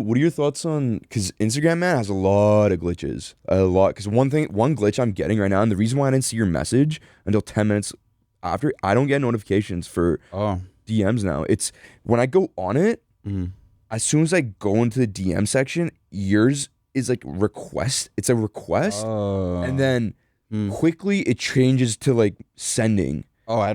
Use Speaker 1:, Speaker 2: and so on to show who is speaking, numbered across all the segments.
Speaker 1: what are your thoughts on, because Instagram, man, has a lot of glitches, a lot. Because one glitch I'm getting right now, and the reason why I didn't see your message until 10 minutes after, I don't get notifications for
Speaker 2: Oh.
Speaker 1: DMs now. It's when I go on it,
Speaker 2: Mm.
Speaker 1: as soon as I go into the DM section, yours is like request. It's a request,
Speaker 2: Oh.
Speaker 1: and then
Speaker 2: Mm.
Speaker 1: quickly it changes to like sending.
Speaker 2: Oh, I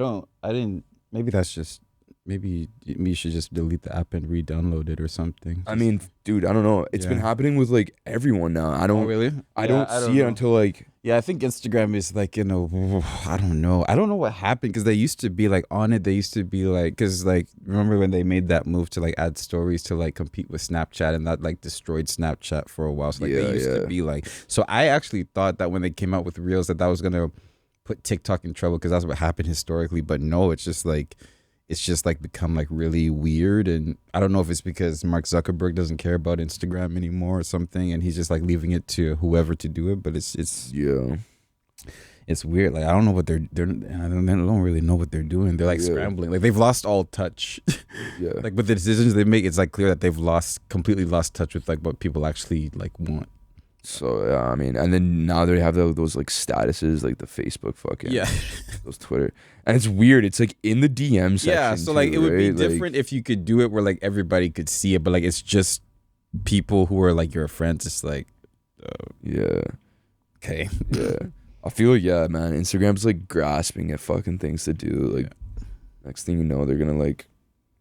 Speaker 2: didn't. Maybe that's just. Maybe you should just delete the app and re-download it or something.
Speaker 1: I mean, dude, I don't know. It's been happening with like everyone now. I don't.
Speaker 2: Oh, really?
Speaker 1: I don't see it until like.
Speaker 2: Yeah, I think Instagram is like, I don't know. I don't know what happened because they used to be like on it. They used to be like, because like, remember when they made that move to like add stories to like compete with Snapchat, and that like destroyed Snapchat for a while. So like they used to be like, so I actually thought that when they came out with Reels that was going to put TikTok in trouble because that's what happened historically. But no, it's just like become like really weird, and I don't know if it's because Mark Zuckerberg doesn't care about Instagram anymore or something, and he's just like leaving it to whoever to do it. But it's weird. Like I don't know what they're I don't really know what they're doing. They're like scrambling. Like they've lost all touch. Like with the decisions they make, it's like clear that they've completely lost touch with like what people actually like want.
Speaker 1: So yeah, I mean, and then now they have those like statuses, like the Facebook fucking those Twitter, and it's weird. It's like in the DM section.
Speaker 2: Yeah, so like it would be different if you could do it where like everybody could see it, but like it's just people who are like your friends. It's like, okay,
Speaker 1: I feel man. Instagram's like grasping at fucking things to do. Like next thing you know, they're gonna like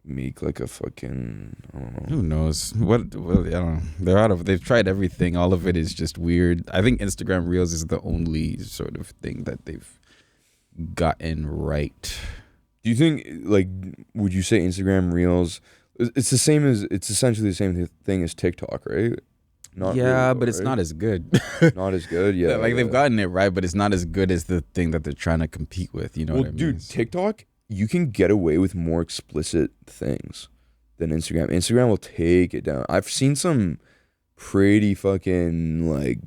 Speaker 1: make like a fucking, I don't know.
Speaker 2: Who knows? What I don't know. They've tried everything. All of it is just weird. I think Instagram Reels is the only sort of thing that they've gotten right.
Speaker 1: Do you think, like, would you say Instagram Reels, it's essentially the same thing as TikTok, right?
Speaker 2: Not really, but it's not as good.
Speaker 1: Not as good,
Speaker 2: they've gotten it right, but it's not as good as the thing that they're trying to compete with, you know what I mean?
Speaker 1: Dude, TikTok, you can get away with more explicit things than Instagram. Instagram will take it down. I've seen some pretty fucking like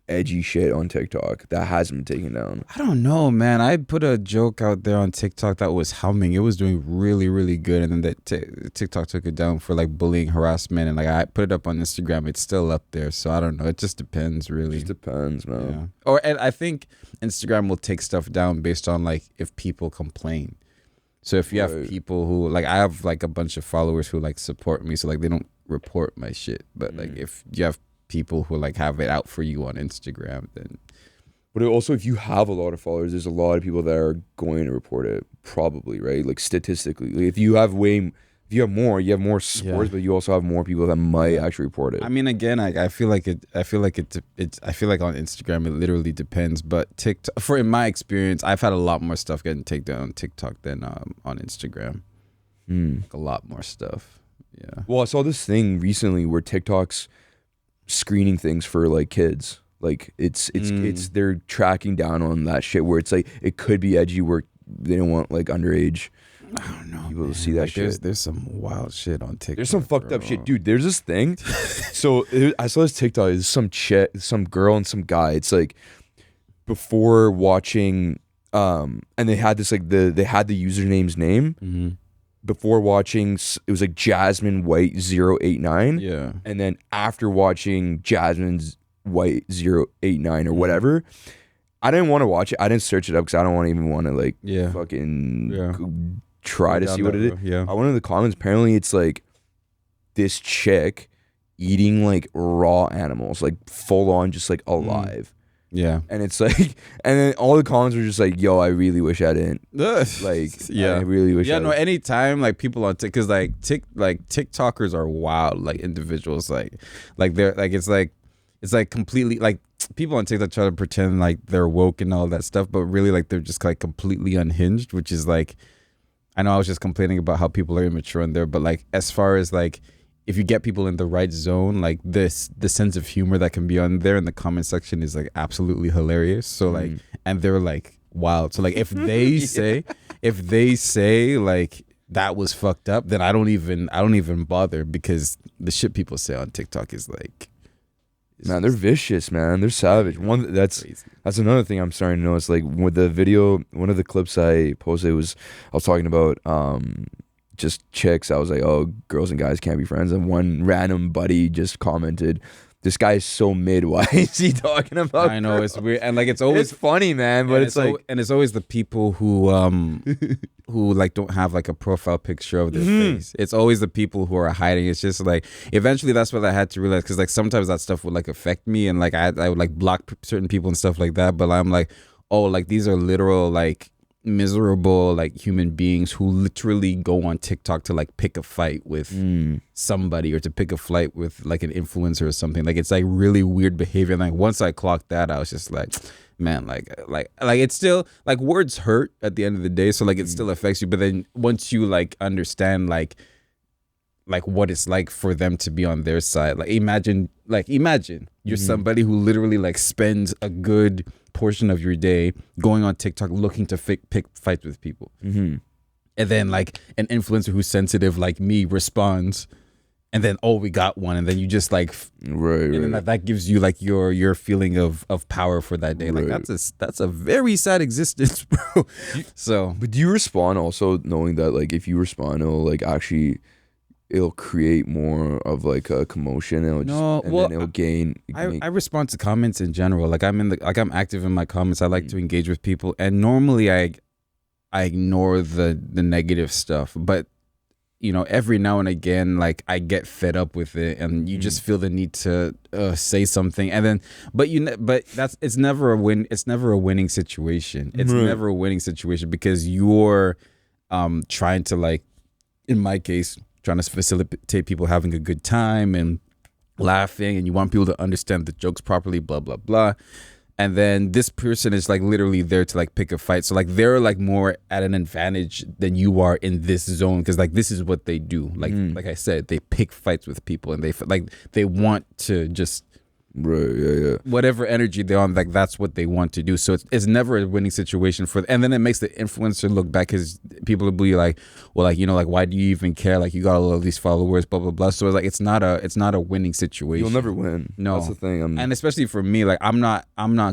Speaker 1: edgy shit on TikTok that hasn't been taken down.
Speaker 2: I don't know, man. I put a joke out there on TikTok that was humming. It was doing really, really good, and then that TikTok took it down for like bullying, harassment, and like I put it up on Instagram. It's still up there, so I don't know. It just depends, really.
Speaker 1: It just depends, man.
Speaker 2: Yeah. And I think Instagram will take stuff down based on like if people complain. So if you have people who like, I have like a bunch of followers who like support me, so like they don't report my shit. But like if you have people who like have it out for you on Instagram, then.
Speaker 1: But also, if you have a lot of followers, there's a lot of people that are going to report it, probably, right? Like statistically, like, if you have more supporters, but you also have more people that might actually report it.
Speaker 2: I mean, again, I feel like on Instagram it literally depends, but TikTok, in my experience, I've had a lot more stuff getting taken down on TikTok than on Instagram. Like a lot more stuff. Yeah.
Speaker 1: Well, I saw this thing recently where TikTok's screening things for like kids. Like it's they're tracking down on that shit where it's like it could be edgy where they don't want like underage.
Speaker 2: I don't know,
Speaker 1: people to see that shit.
Speaker 2: There's some wild shit on TikTok.
Speaker 1: There's some fucked up shit, dude. There's this thing. So I saw this TikTok. It's some girl and some guy. It's like before watching, and they had this like they had the username's name before watching. It was like Jasmine White 089.
Speaker 2: Yeah,
Speaker 1: and then after watching Jasmine's White 089 or whatever. I didn't want to watch it. I didn't search it up because I don't even want to like fucking try to see what it is.
Speaker 2: Yeah.
Speaker 1: I went in the comments. Apparently, it's like this chick eating like raw animals, like full on, just like alive.
Speaker 2: Yeah.
Speaker 1: And it's like, and then all the comments were just like, "Yo, I really wish I didn't." Like, I really wish.
Speaker 2: Yeah. No. Anytime like people on because like TikTokers are wild, like individuals, like they're like it's like completely like. People on TikTok try to pretend like they're woke and all that stuff, but really like they're just like completely unhinged, which is like, I know I was just complaining about how people are immature in there, but like as far as like if you get people in the right zone, like the sense of humor that can be on there in the comment section is like absolutely hilarious. So like, and they're like wild. So like if they say like that was fucked up, then I don't even bother because the shit people say on TikTok is like.
Speaker 1: Man, they're vicious, man. They're savage. That's another thing I'm starting to notice. Like with the video, one of the clips I posted I was talking about just chicks. I was like, oh, girls and guys can't be friends. And one random buddy just commented, this guy is so mid. Why is he talking about
Speaker 2: I know,
Speaker 1: girls?
Speaker 2: it's weird, and like it's always
Speaker 1: It's funny, man, but it's like,
Speaker 2: and it's always the people who like don't have like a profile picture of their face. It's always the people who are hiding. It's just like eventually that's what I had to realize, because like sometimes that stuff would like affect me, and like I would like block certain people and stuff like that. But I'm like, oh, like these are literal like miserable like human beings who literally go on TikTok to like pick a fight with somebody, or to pick a fight with like an influencer or something. Like it's like really weird behavior. And like once I clocked that, I was just like, man, like it's still like words hurt at the end of the day, so like it still affects you. But then once you like understand like what it's like for them to be on their side, like imagine you're somebody who literally like spends a good portion of your day going on TikTok looking to pick fights with people, and then like an influencer who's sensitive like me responds, and then we got one, and then you just like and then that gives you like your feeling of power for that day. Like that's a very sad existence, bro. But
Speaker 1: do you respond also knowing that like if you respond, it'll create more of like a commotion, and then it'll gain.
Speaker 2: I respond to comments in general. Like I'm active in my comments. I like to engage with people, and normally I ignore the negative stuff. But every now and again, like I get fed up with it, and you just feel the need to say something, and then but it's never a win. It's never a winning situation. It's never a winning situation, because you're trying to, like in my case, trying to facilitate people having a good time and laughing, and you want people to understand the jokes properly, blah, blah, blah. And then this person is like literally there to like pick a fight. So like they're like more at an advantage than you are in this zone, because like this is what they do. Like I said, they pick fights with people, and they want to just whatever energy they're on, like that's what they want to do. So it's never a winning situation and then it makes the influencer look back, because people will be like, well, like like why do you even care, like you got all of these followers, blah blah blah. So it's like it's not a winning situation.
Speaker 1: You'll never win.
Speaker 2: No,
Speaker 1: that's the thing.
Speaker 2: And especially for me, like I'm not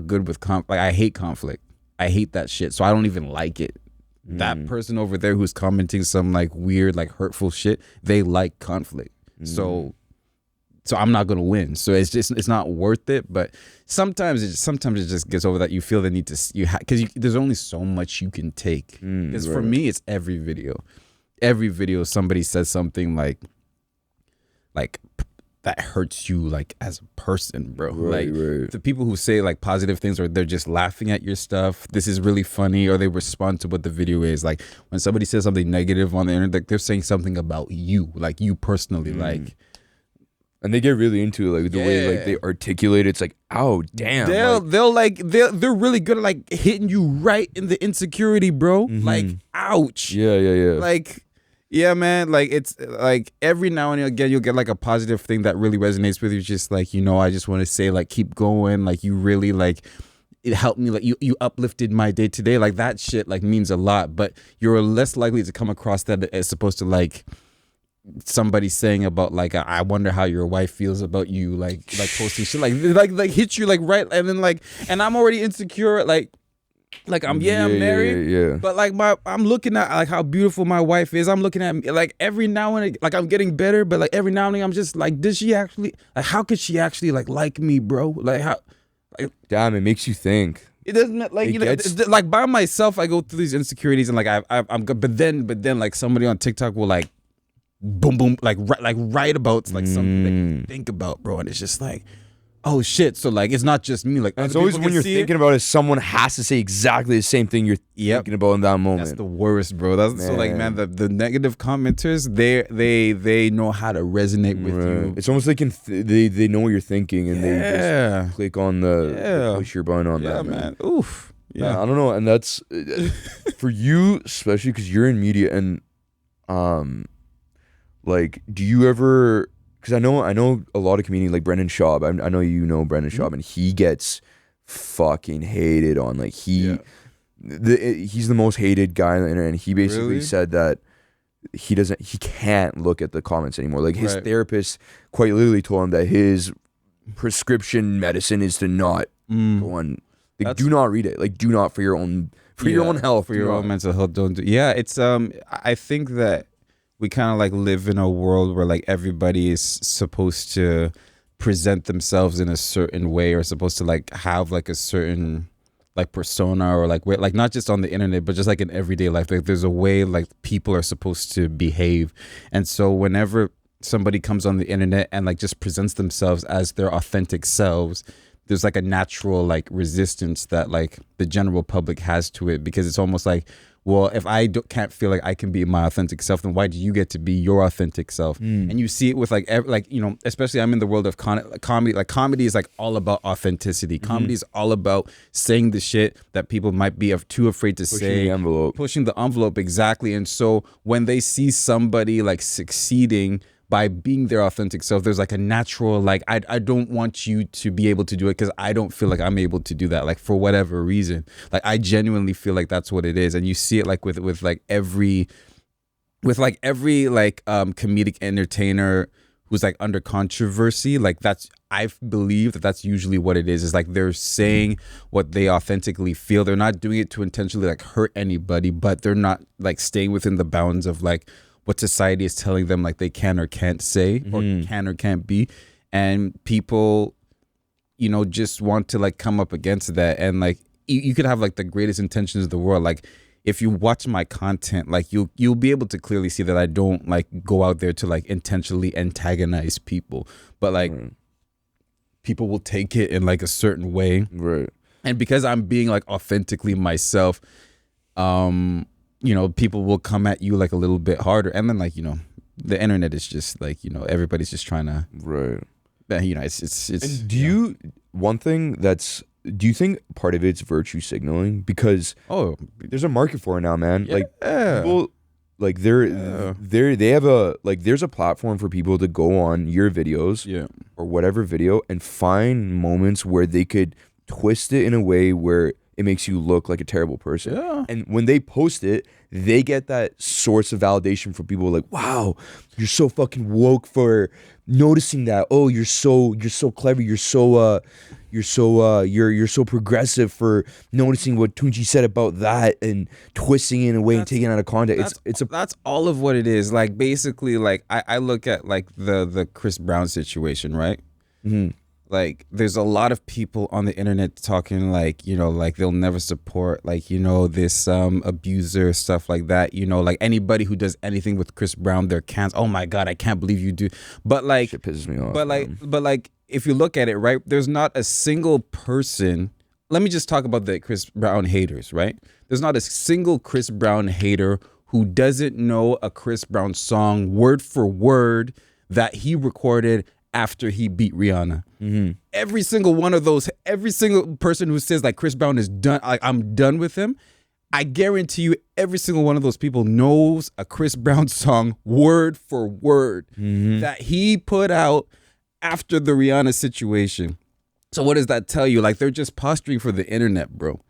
Speaker 2: good with like I hate conflict. I hate that shit, so I don't even like it. That person over there who's commenting some like weird like hurtful shit, they like conflict. So I'm not gonna win. So it's not worth it. But sometimes it just gets over that. You feel the need to because there's only so much you can take. Because for me, it's every video. Every video somebody says something like that hurts you like as a person, bro. The people who say like positive things, or they're just laughing at your stuff, this is really funny, or they respond to what the video is. Like when somebody says something negative on the internet, like they're saying something about you, like you personally, like.
Speaker 1: And they get really into it, like the way like they articulate it. It's like, oh damn.
Speaker 2: They're really good at like hitting you right in the insecurity, bro. Like, ouch.
Speaker 1: Yeah.
Speaker 2: Like, yeah, man. Like it's like every now and again you'll get like a positive thing that really resonates with you. Just like, I just want to say like keep going. Like you really like it helped me, like you uplifted my day today. Like that shit like means a lot. But you're less likely to come across that as supposed to like somebody saying about like I wonder how your wife feels about you, like posting shit like hit you like right, and then like, and I'm already insecure, like I'm married, but like I'm looking at like how beautiful my wife is. I'm looking at like every now and again, like I'm getting better, but like every now and again I'm just like, does she actually, like how could she actually like me, bro? Like how, like
Speaker 1: damn, it makes you think.
Speaker 2: It doesn't like like by myself I go through these insecurities, and like I'm good, but then like somebody on TikTok will like boom boom like write about like something that you think about, bro, and it's just like, oh shit. So like it's not just me, like
Speaker 1: it's always when you're thinking about it, someone has to say exactly the same thing you're thinking about in that moment.
Speaker 2: That's the worst, bro. That's so like, man, the negative commenters, they know how to resonate with you.
Speaker 1: It's almost like they know what you're thinking, and they just click on the push your button on that, man.
Speaker 2: Oof. Yeah,
Speaker 1: man, I don't know, and that's for you especially because you're in media, and like, do you ever? Because I know a lot of comedians like Brendan Schaub. I know you know Brendan Schaub, and he gets fucking hated on. Like he's the most hated guy on the internet, and he basically said that he can't look at the comments anymore. Like his therapist quite literally told him that his prescription medicine is to not go on. Like, do not read it. Like, do not for your own health,
Speaker 2: for your own mental health. Don't do. Yeah, it's I think that we kind of like live in a world where like everybody is supposed to present themselves in a certain way, or supposed to like have like a certain like persona, or like like not just on the internet but just like in everyday life. Like there's a way like people are supposed to behave, and so whenever somebody comes on the internet and like just presents themselves as their authentic selves, there's like a natural like resistance that like the general public has to it, because it's almost like, well, if I can't feel like I can be my authentic self, then why do you get to be your authentic self? And you see it with like you know, especially I'm in the world of comedy. Like comedy is like all about authenticity. Comedy is all about saying the shit that people might be too afraid to say. Pushing the envelope, exactly. And so when they see somebody like succeeding by being their authentic self, there's like a natural like, I don't want you to be able to do it because I don't feel like I'm able to do that, like for whatever reason. Like I genuinely feel like that's what it is. And you see it like with every comedic entertainer who's like under controversy. Like I believe that's usually what it is like they're saying what they authentically feel. They're not doing it to intentionally like hurt anybody, but they're not like staying within the bounds of like what society is telling them like they can or can't say, or can or can't be. And people, you know, just want to like come up against that. And like you could have like the greatest intentions of the world. Like if you watch my content, like you'll be able to clearly see that I don't like go out there to like intentionally antagonize people, but like people will take it in like a certain way.
Speaker 1: Right.
Speaker 2: And because I'm being like authentically myself, you know, people will come at you like a little bit harder. And then like, you know, the internet is just like, you know, everybody's just trying to, you know, it's
Speaker 1: and do you think part of it's virtue signaling? Because there's a market for it now, man. Like people, like they have a, like there's a platform for people to go on your videos or whatever video and find moments where they could twist it in a way where it makes you look like a terrible person. And when they post it, they get that source of validation from people like, wow, you're so fucking woke for noticing that. Oh, you're so clever. You're so progressive for noticing what Tunji said about that and twisting it in a way and taking it out of context.
Speaker 2: That's all of what it is. Like basically, like I look at like the Chris Brown situation, right? Like there's a lot of people on the internet talking like, you know, like they'll never support like, you know, this abuser, stuff like that, you know, like anybody who does anything with Chris Brown, they're canceled. Oh my God, I can't believe you do. But like,
Speaker 1: shit pisses me off.
Speaker 2: But like if you look at it, right, there's not a single person. Let me just talk about the Chris Brown haters, right? There's not a single Chris Brown hater who doesn't know a Chris Brown song word for word that he recorded after he beat Rihanna. Every single one of those, every single person who says like Chris Brown is done, like I'm done with him, I guarantee you every single one of those people knows a Chris Brown song word for word that he put out after the Rihanna situation. So what does that tell you? Like they're just posturing for the internet, bro.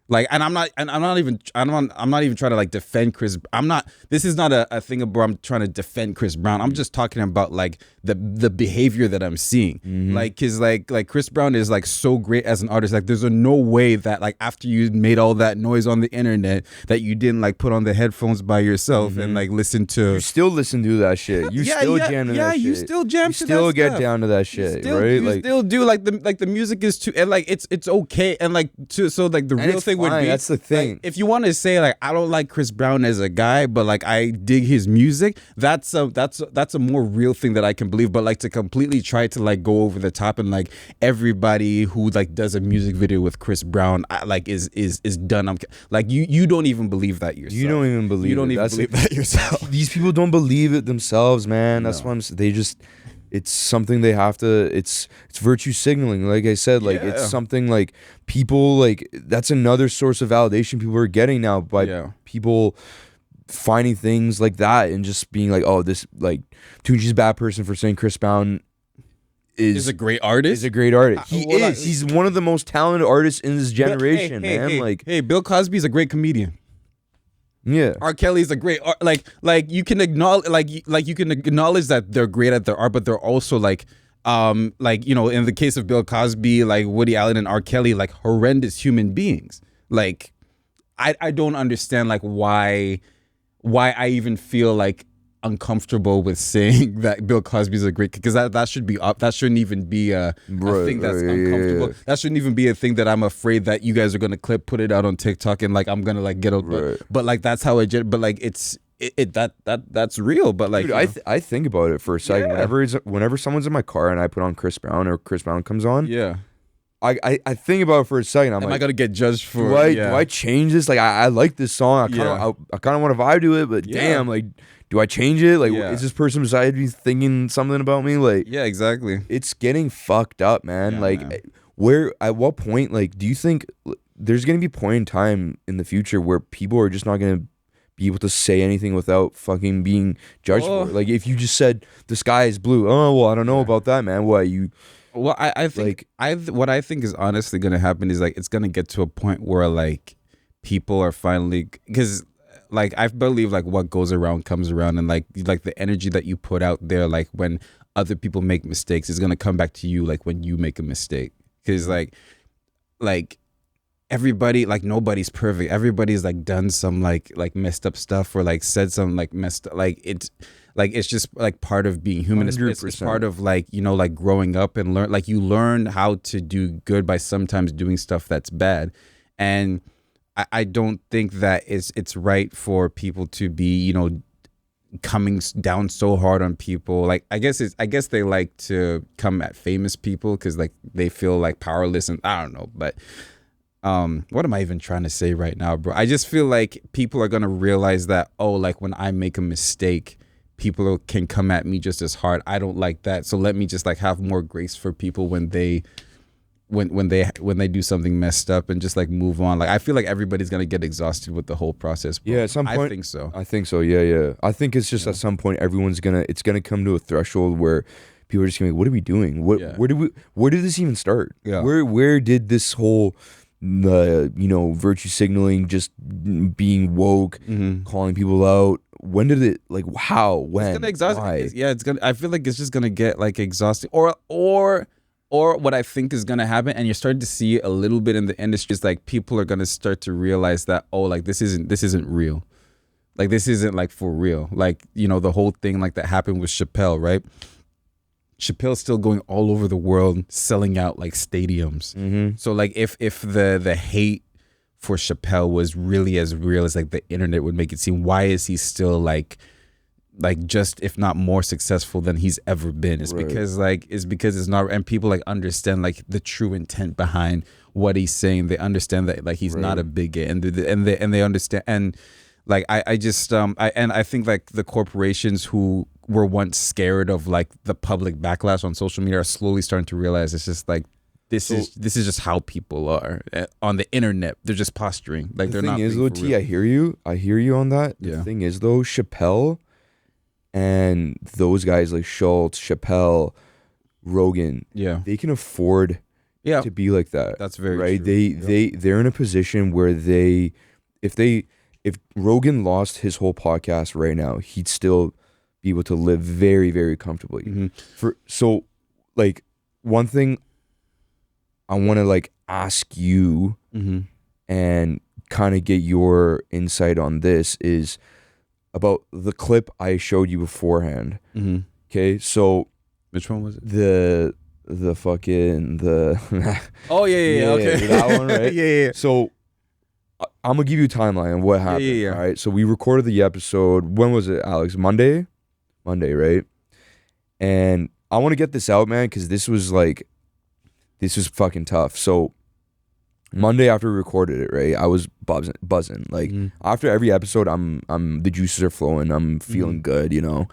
Speaker 2: Like, and I'm not even trying to like defend Chris. This is not a thing where I'm trying to defend Chris Brown. I'm just talking about like the behavior that I'm seeing. Like, cause like Chris Brown is like so great as an artist. Like there's no way that like after you made all that noise on the internet that you didn't like put on the headphones by yourself and like listen to.
Speaker 1: You still listen to that shit. You still jam to that shit.
Speaker 2: You still jam to that
Speaker 1: still
Speaker 2: stuff.
Speaker 1: Get down to that shit, right?
Speaker 2: You still do like the music is too, and like it's okay, and like so like the real thing would be,
Speaker 1: that's the thing.
Speaker 2: Like, if you want to say like I don't like Chris Brown as a guy, but like I dig his music, that's a more real thing that I can believe. But like to completely try to like go over the top and like everybody who like does a music video with Chris Brown like is done. I'm like you don't even believe that yourself.
Speaker 1: You don't even believe.
Speaker 2: That yourself.
Speaker 1: These people don't believe it themselves, man. That's why they just. It's something they have to. It's virtue signaling. Like I said, like it's something like people like that's another source of validation people are getting now by people finding things like that and just being like, oh, this like Tunji's a bad person for saying Chris Brown is
Speaker 2: a great artist.
Speaker 1: Is a great artist. He's one of the most talented artists in this generation, man.
Speaker 2: Hey, Bill Cosby's a great comedian.
Speaker 1: Yeah,
Speaker 2: R. Kelly's a great art. Like you can acknowledge you can acknowledge that they're great at their art, but they're also like you know, in the case of Bill Cosby, like Woody Allen and R. Kelly, like horrendous human beings. Like I don't understand like why I even feel like uncomfortable with saying that Bill Cosby's a great, because that should be up. That shouldn't even be a thing that's uncomfortable. Yeah. That shouldn't even be a thing that I'm afraid that you guys are gonna put it out on TikTok and like I'm gonna like get out. But like that's how but like that's real. But like,
Speaker 1: dude, I think about it for a second. Yeah. Whenever someone's in my car and I put on Chris Brown or Chris Brown comes on,
Speaker 2: yeah.
Speaker 1: I think about it for a second.
Speaker 2: Am I gonna get judged for?
Speaker 1: Do I change this? Like I like this song. I kind of want to vibe to it, but damn, like, do I change it? Like, is this person beside me thinking something about me? Like,
Speaker 2: yeah, exactly.
Speaker 1: It's getting fucked up, man. Where at what point? Like, do you think there's gonna be a point in time in the future where people are just not gonna be able to say anything without fucking being judged for it? Like, if you just said the sky is blue, oh well, I don't know about that, man. What you?
Speaker 2: Well, I think what I think is honestly gonna happen is like it's gonna get to a point where like people are finally, because like I believe like what goes around comes around, and like the energy that you put out there, like when other people make mistakes, is gonna come back to you like when you make a mistake, because like everybody, like nobody's perfect. Everybody's like done some like messed up stuff or like said some like messed up, it's just like part of being human. It's part of like, you know, like growing up and you learn how to do good by sometimes doing stuff that's bad. And I don't think that it's right for people to be, you know, coming down so hard on people. Like I guess they like to come at famous people because like they feel like powerless, and I don't know, but what am I even trying to say right now, bro? I just feel like people are gonna realize that, oh, like when I make a mistake, people can come at me just as hard. I don't like that, so let me just like have more grace for people when they do something messed up, and just like move on. Like I feel like everybody's gonna get exhausted with the whole process, bro.
Speaker 1: Yeah, at some point
Speaker 2: I think so.
Speaker 1: Yeah. I think it's just at some point it's gonna come to a threshold where people are just gonna be like, what are we doing? Where did this even start?
Speaker 2: Yeah.
Speaker 1: Where did this whole virtue signaling, just being woke, calling people out, when did it, like, how, when,
Speaker 2: it's gonna exhaust,
Speaker 1: why?
Speaker 2: It's gonna, I feel like it's just gonna get like exhausting, or what I think is gonna happen, and you're starting to see a little bit in the industry, is like people are gonna start to realize that, oh, like this isn't real, like this isn't like for real, like, you know, the whole thing like that happened with Chappelle, right? Chappelle's still going all over the world, selling out like stadiums. So like if the hate for Chappelle was really as real as like the internet would make it seem, why is he still like just, if not more successful than he's ever been? It's because it's not, and people like understand like the true intent behind what he's saying. They understand that like he's not a bigot, and they understand, and like I just I think like the corporations who were once scared of like the public backlash on social media are slowly starting to realize it's just like this is just how people are on the internet. They're just posturing, like they're not.
Speaker 1: The thing is though, T, I hear you on that.
Speaker 2: Yeah.
Speaker 1: The thing is though, Chappelle and those guys like Schultz, Chappelle, Rogan, they can afford to be like that.
Speaker 2: That's very
Speaker 1: right.
Speaker 2: True.
Speaker 1: They're in a position where if Rogan lost his whole podcast right now, he'd still be able to live very, very comfortably. So like one thing I want to like ask you and kind of get your insight on this is about the clip I showed you beforehand. Okay, so
Speaker 2: which one was it?
Speaker 1: The fucking
Speaker 2: oh yeah okay,
Speaker 1: that one, right?
Speaker 2: yeah.
Speaker 1: So I'm gonna give you a timeline of what happened.
Speaker 2: Yeah.
Speaker 1: All right, so we recorded the episode. When was it, Alex? Monday, right? And I want to get this out, man, because this was fucking tough. So Monday after we recorded it, right, I was buzzing. Like after every episode, I'm the juices are flowing. I'm feeling good, you know.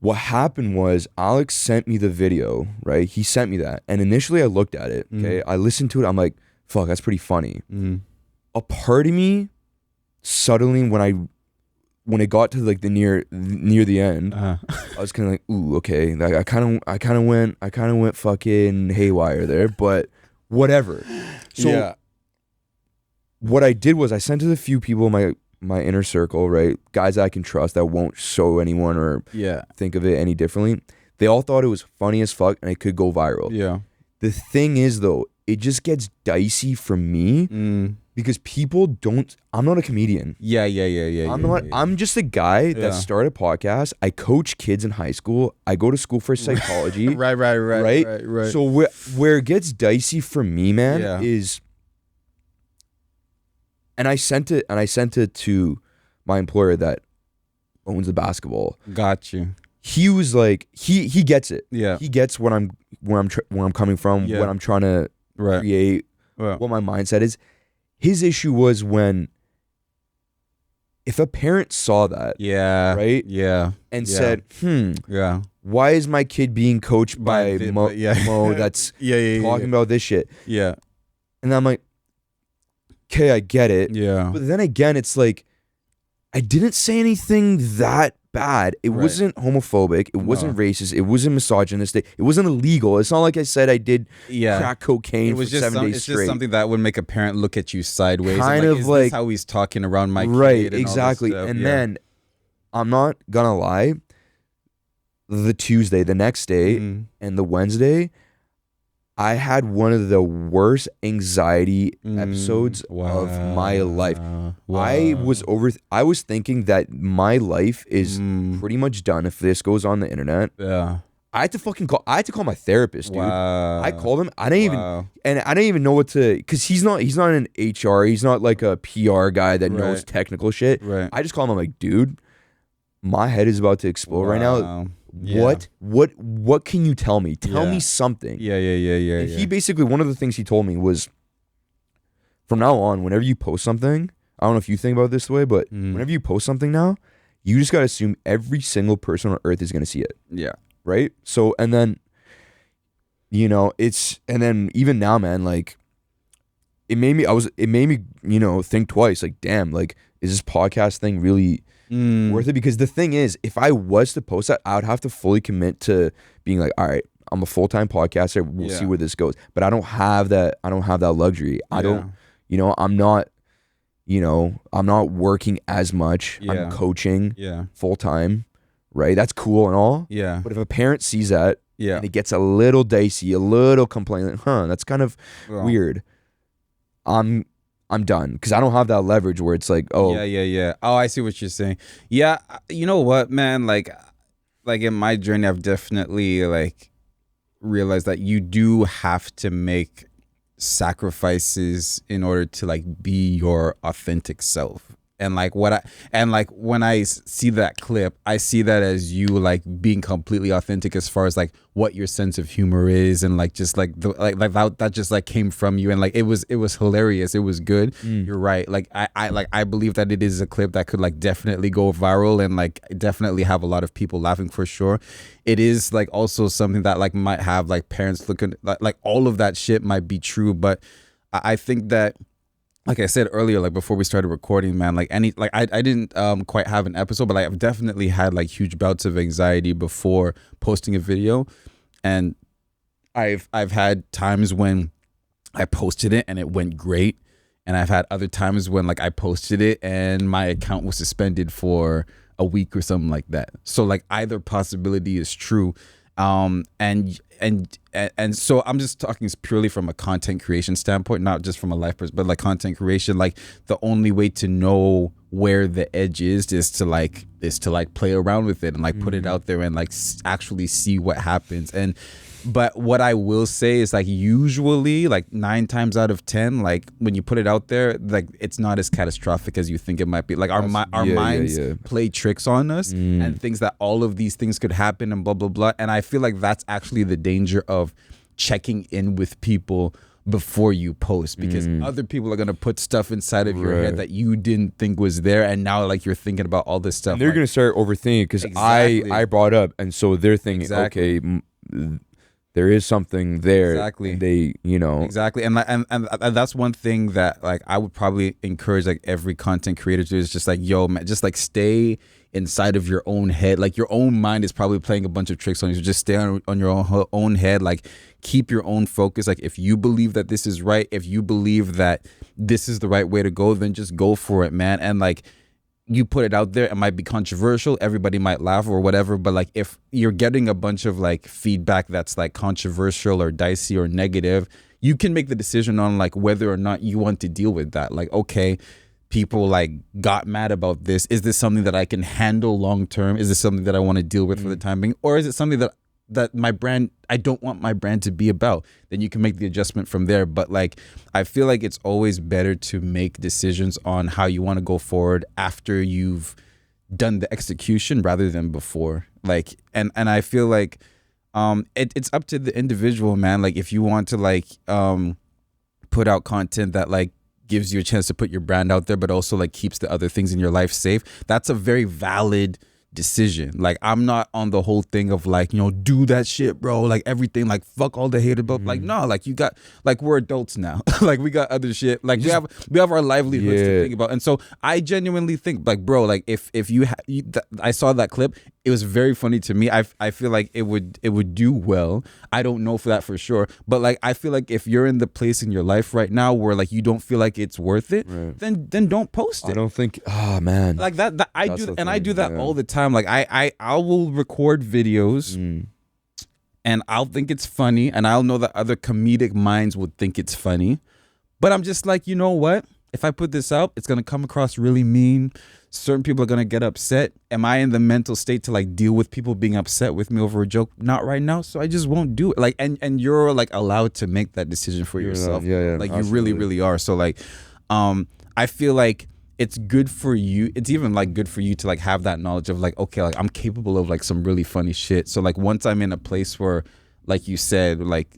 Speaker 1: What happened was Alex sent me the video, right? He sent me that, and initially I looked at it. Okay, I listened to it. I'm like, fuck, that's pretty funny. A part of me suddenly, when it got to like the near the end, I was kind of like, ooh, okay. Like I kind of went fucking haywire there, but whatever. So what I did was I sent to a few people in my inner circle, right? Guys that I can trust that won't show anyone or think of it any differently. They all thought it was funny as fuck and it could go viral.
Speaker 2: Yeah.
Speaker 1: The thing is though, it just gets dicey for me because people don't. I'm not a comedian.
Speaker 2: Yeah.
Speaker 1: I'm not. I'm just a guy that
Speaker 2: Yeah.
Speaker 1: started a podcast. I coach kids in high school. I go to school for psychology.
Speaker 2: Right.
Speaker 1: So where it gets dicey for me, man,
Speaker 2: Yeah.
Speaker 1: is, and I sent it to my employer that owns the basketball.
Speaker 2: Got you.
Speaker 1: He was like, he gets it.
Speaker 2: Yeah.
Speaker 1: He gets where I'm coming from,
Speaker 2: Yeah.
Speaker 1: what I'm trying to
Speaker 2: Right.
Speaker 1: create,
Speaker 2: Right.
Speaker 1: what my mindset is. His issue was when, if a parent saw that,
Speaker 2: Yeah.
Speaker 1: right?
Speaker 2: Yeah.
Speaker 1: and
Speaker 2: Yeah.
Speaker 1: said,
Speaker 2: Yeah.
Speaker 1: why is my kid being coached by Mo that's
Speaker 2: Yeah.
Speaker 1: talking about this shit?
Speaker 2: Yeah.
Speaker 1: And I'm like, okay, I get it.
Speaker 2: Yeah.
Speaker 1: But then again, it's like, I didn't say anything that bad. It
Speaker 2: Right.
Speaker 1: wasn't homophobic. It wasn't racist. It wasn't misogynistic. It wasn't illegal. It's not like I said I did
Speaker 2: Yeah.
Speaker 1: crack cocaine
Speaker 2: It was
Speaker 1: for
Speaker 2: just
Speaker 1: 7 days
Speaker 2: it's
Speaker 1: straight.
Speaker 2: just something that would make a parent look at you sideways.
Speaker 1: Kind
Speaker 2: and
Speaker 1: of
Speaker 2: is
Speaker 1: like-
Speaker 2: this how he's talking around my kid.
Speaker 1: Right,
Speaker 2: and all this
Speaker 1: exactly.
Speaker 2: stuff?
Speaker 1: And
Speaker 2: Yeah.
Speaker 1: then, I'm not gonna lie, the Tuesday, the next day,
Speaker 2: Mhm.
Speaker 1: and the Wednesday, I had one of the worst anxiety episodes of my life. I was thinking that my life is pretty much done if this goes on the internet.
Speaker 2: Yeah.
Speaker 1: I had to call my therapist, dude.
Speaker 2: Wow.
Speaker 1: I called him. I didn't even know what to, because he's not an HR. He's not like a PR guy that knows
Speaker 2: Right.
Speaker 1: technical shit.
Speaker 2: Right.
Speaker 1: I just called him. I'm like, dude, my head is about to explode right now.
Speaker 2: Wow. Yeah.
Speaker 1: What can you tell me? Tell
Speaker 2: Yeah.
Speaker 1: me something.
Speaker 2: Yeah.
Speaker 1: And he basically, one of the things he told me was, from now on, whenever you post something, I don't know if you think about it this way, but whenever you post something now, you just got to assume every single person on earth is going to see it.
Speaker 2: Yeah.
Speaker 1: Right? So, and then, and then even now, man, like, it made me, think twice, like, damn, like, is this podcast thing really worth it? Because the thing is, if I was to post that, I would have to fully commit to being like, all right, I'm a full-time podcaster. We'll see where this goes. But I don't have that luxury. I don't, I'm not working as much.
Speaker 2: Yeah.
Speaker 1: I'm coaching
Speaker 2: Yeah.
Speaker 1: full-time, right? That's cool and all.
Speaker 2: Yeah.
Speaker 1: But if a parent sees that
Speaker 2: Yeah.
Speaker 1: and it gets a little dicey, a little complaining, that's kind of weird. I'm done, because I don't have that leverage where it's like, oh,
Speaker 2: Yeah. Oh, I see what you're saying. Yeah, you know what, man? Like in my journey, I've definitely like realized that you do have to make sacrifices in order to like be your authentic self. And like when I see that clip, I see that as you like being completely authentic as far as like what your sense of humor is, and like just like the that just like came from you, and like it was hilarious. It was good. You're right. Like I believe that it is a clip that could like definitely go viral and like definitely have a lot of people laughing for sure. It is like also something that like might have like parents looking like all of that shit might be true, but I think that, like I said earlier, like before we started recording, man, like I didn't quite have an episode, but like I've definitely had like huge bouts of anxiety before posting a video. And I've had times when I posted it and it went great. And I've had other times when like I posted it and my account was suspended for a week or something like that. So like either possibility is true. And so I'm just talking purely from a content creation standpoint, not just from a life person, but like content creation. Like the only way to know where the edge is to play around with it and like put it out there and like actually see what happens. But what I will say is like usually like 9 times out of 10, like when you put it out there, like it's not as catastrophic as you think it might be. Like our minds play tricks on us and thinks that all of these things could happen and blah, blah, blah. And I feel like that's actually the danger of checking in with people before you post, because other people are going to put stuff inside of your head that you didn't think was there. And now like you're thinking about all this stuff.
Speaker 1: And they're
Speaker 2: like,
Speaker 1: going to start overthinking because
Speaker 2: Exactly.
Speaker 1: I brought up. And so they're thinking, okay, there is something there.
Speaker 2: Exactly.
Speaker 1: And they,
Speaker 2: Exactly. And like, and that's one thing that like I would probably encourage like every content creator to do, is just like, yo, man, just like stay inside of your own head. Like your own mind is probably playing a bunch of tricks on you. So just stay on your own head. Like keep your own focus. Like if you believe that this is right, if you believe that this is the right way to go, then just go for it, man. And like you put it out there, it might be controversial, everybody might laugh or whatever, but like if you're getting a bunch of like feedback that's like controversial or dicey or negative, you can make the decision on like whether or not you want to deal with that. Like, okay, people like got mad about this. Is this something that I can handle long term? Is this something that I want to deal with for the time being? Or is it something that my brand, I don't want my brand to be about? Then you can make the adjustment from there. But like, I feel like it's always better to make decisions on how you want to go forward after you've done the execution rather than before. Like, and I feel like it's up to the individual, man. Like if you want to like put out content that like gives you a chance to put your brand out there, but also like keeps the other things in your life safe, that's a very valid decision. Like I'm not on the whole thing of like, you know, do that shit, bro, like everything, like fuck all the hate about like, no, like you got, like we're adults now. Like we got other shit, like we have our livelihoods to think about. And so I genuinely think like, bro, like if you I saw that clip, it was very funny to me. I feel like it would do well. I don't know for that for sure, but like I feel like if you're in the place in your life right now where like you don't feel like it's worth it, then don't post it.
Speaker 1: I don't think, oh man, like
Speaker 2: that I do, and I do that all the time. Like I will record videos and I'll think it's funny, and I'll know that other comedic minds would think it's funny, but I'm just like, you know what? If I put this out, it's gonna come across really mean. Certain people are gonna get upset. Am I in the mental state to like deal with people being upset with me over a joke? Not right now, so I just won't do it. Like, and you're like allowed to make that decision for yourself.
Speaker 1: Yeah,
Speaker 2: like
Speaker 1: absolutely.
Speaker 2: You really, really are. So like, I feel like it's good for you. It's even like good for you to like have that knowledge of like, okay, like I'm capable of like some really funny shit. So like once I'm in a place where, like you said, like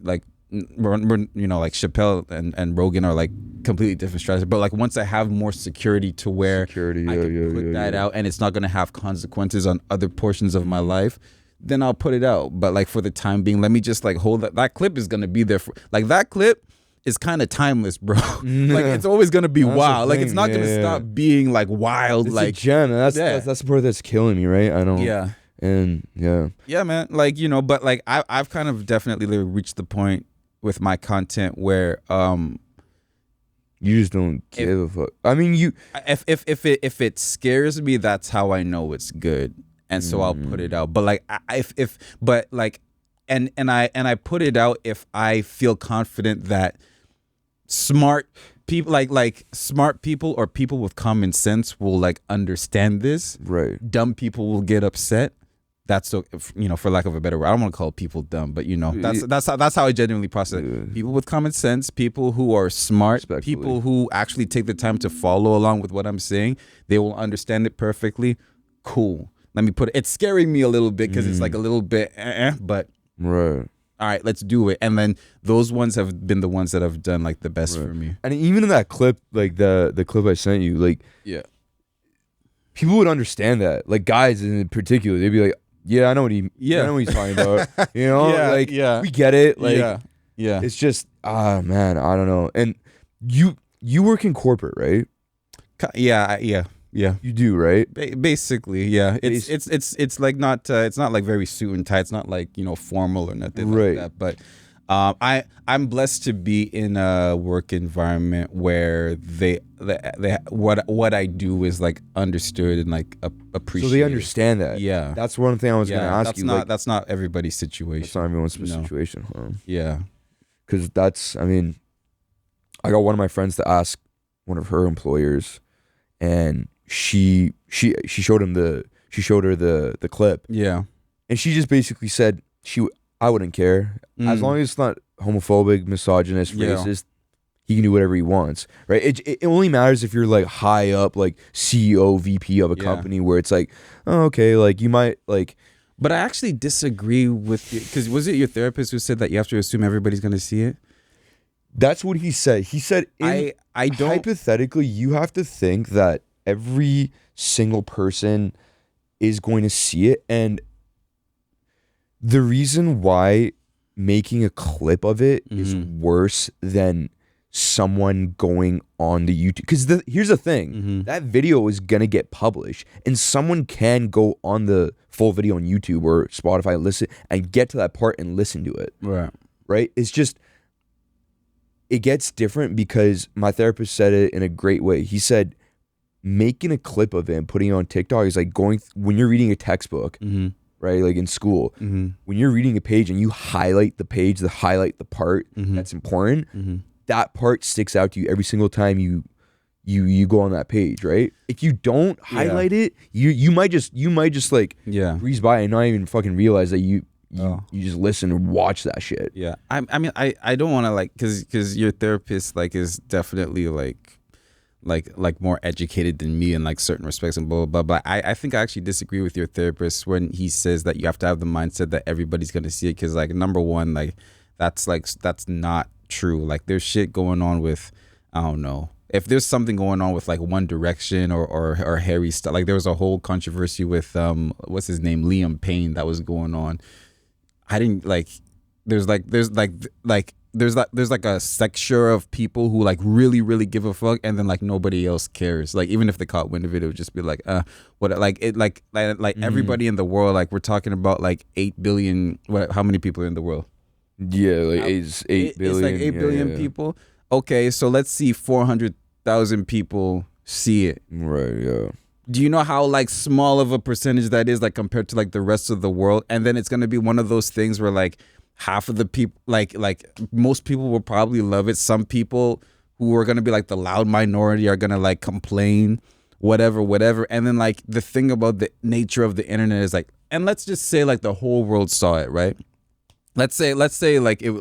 Speaker 2: we're, you know, like Chappelle and Rogan are like completely different strategies, but like once I have more security to where I can put that out and it's not going to have consequences on other portions of my life, then I'll put it out. But like for the time being, let me just like hold that clip is going to be there for, like that clip is kind of timeless, bro. Like it's always going to be wild. Like it's not going to stop being like wild.
Speaker 1: It's
Speaker 2: like
Speaker 1: a gem. That's the part that's killing me, right? I don't.
Speaker 2: Yeah.
Speaker 1: And
Speaker 2: yeah, man. Like, you know, but like I've kind of definitely reached the point with my content where
Speaker 1: you just don't give a fuck. I mean,
Speaker 2: if it scares me, that's how I know it's good, and so I'll put it out. But like and I put it out if I feel confident that smart people like smart people or people with common sense will like understand this.
Speaker 1: Right.
Speaker 2: Dumb people will get upset. That's so, you know, for lack of a better word, I don't want to call people dumb, but you know, that's how I genuinely process it. People with common sense, people who are smart, people who actually take the time to follow along with what I'm saying, they will understand it perfectly. Cool. Let me put it. It's scaring me a little bit because it's like a little bit, but
Speaker 1: right.
Speaker 2: All right, let's do it. And then those ones have been the ones that have done like the best for me.
Speaker 1: And even in that clip, like the clip I sent you, like people would understand that. Like guys in particular, they'd be like, I know what he's talking about. You know, we get it. Like, it's just, man, I don't know. And you work in corporate, right?
Speaker 2: Yeah.
Speaker 1: You do, right?
Speaker 2: Basically, yeah. It's like not it's not like very suit and tie. It's not like, you know, formal or nothing like that. But I'm blessed to be in a work environment where they what I do is like understood and like appreciated.
Speaker 1: So they understand that.
Speaker 2: Yeah,
Speaker 1: that's one thing I was gonna ask you.
Speaker 2: That's not everybody's situation.
Speaker 1: That's not everyone's situation, huh?
Speaker 2: Yeah,
Speaker 1: because that's. I mean, I got one of my friends to ask one of her employers, and she showed her the clip.
Speaker 2: Yeah,
Speaker 1: and she just basically said I wouldn't care as long as it's not homophobic, misogynist, racist. He can do whatever he wants, right? It only matters if you're like high up, like CEO, VP of a company, where it's like, oh, okay, like you might like.
Speaker 2: But I actually disagree with you, because was it your therapist who said that you have to assume everybody's going to see it?
Speaker 1: That's what he said. He said, I don't. Hypothetically, you have to think that every single person is going to see it, and the reason why making a clip of it is worse than someone going on the YouTube, because here's the thing, that video is gonna get published and someone can go on the full video on YouTube or Spotify, listen and get to that part and listen to it. Right? It's just, it gets different because my therapist said it in a great way. He said, making a clip of it and putting it on TikTok is like going when you're reading a textbook, right? Like in school, when you're reading a page and you highlight the page, highlight the part that's important, that part sticks out to you every single time you go on that page, right? If you don't highlight it, you might just like breeze by and not even fucking realize that you just listen and watch that shit.
Speaker 2: Yeah, I mean I don't want to like because your therapist like is definitely like more educated than me in like certain respects and blah blah blah. But I think I actually disagree with your therapist when he says that you have to have the mindset that everybody's gonna see it, because like number one, like that's not true. Like there's shit going on with, I don't know, if there's something going on with like One Direction or Harry stuff. Like there was a whole controversy with what's his name, Liam Payne, that was going on. I didn't like. There's like a sector of people who like really give a fuck, and then like nobody else cares. Like even if they caught wind of it, it would just be like what, like it like everybody in the world, like we're talking about like 8 billion. How many people are in the world?
Speaker 1: Yeah, like it's 8 billion.
Speaker 2: It's like 8 billion people. Okay, so let's see 400,000 people see it.
Speaker 1: Right, yeah.
Speaker 2: Do you know how like small of a percentage that is, like compared to like the rest of the world? And then it's gonna be one of those things where like half of the people, like most people will probably love it. Some people who are gonna be like the loud minority are gonna like complain, whatever. And then like the thing about the nature of the internet is like, and let's just say like the whole world saw it, right? Let's say like it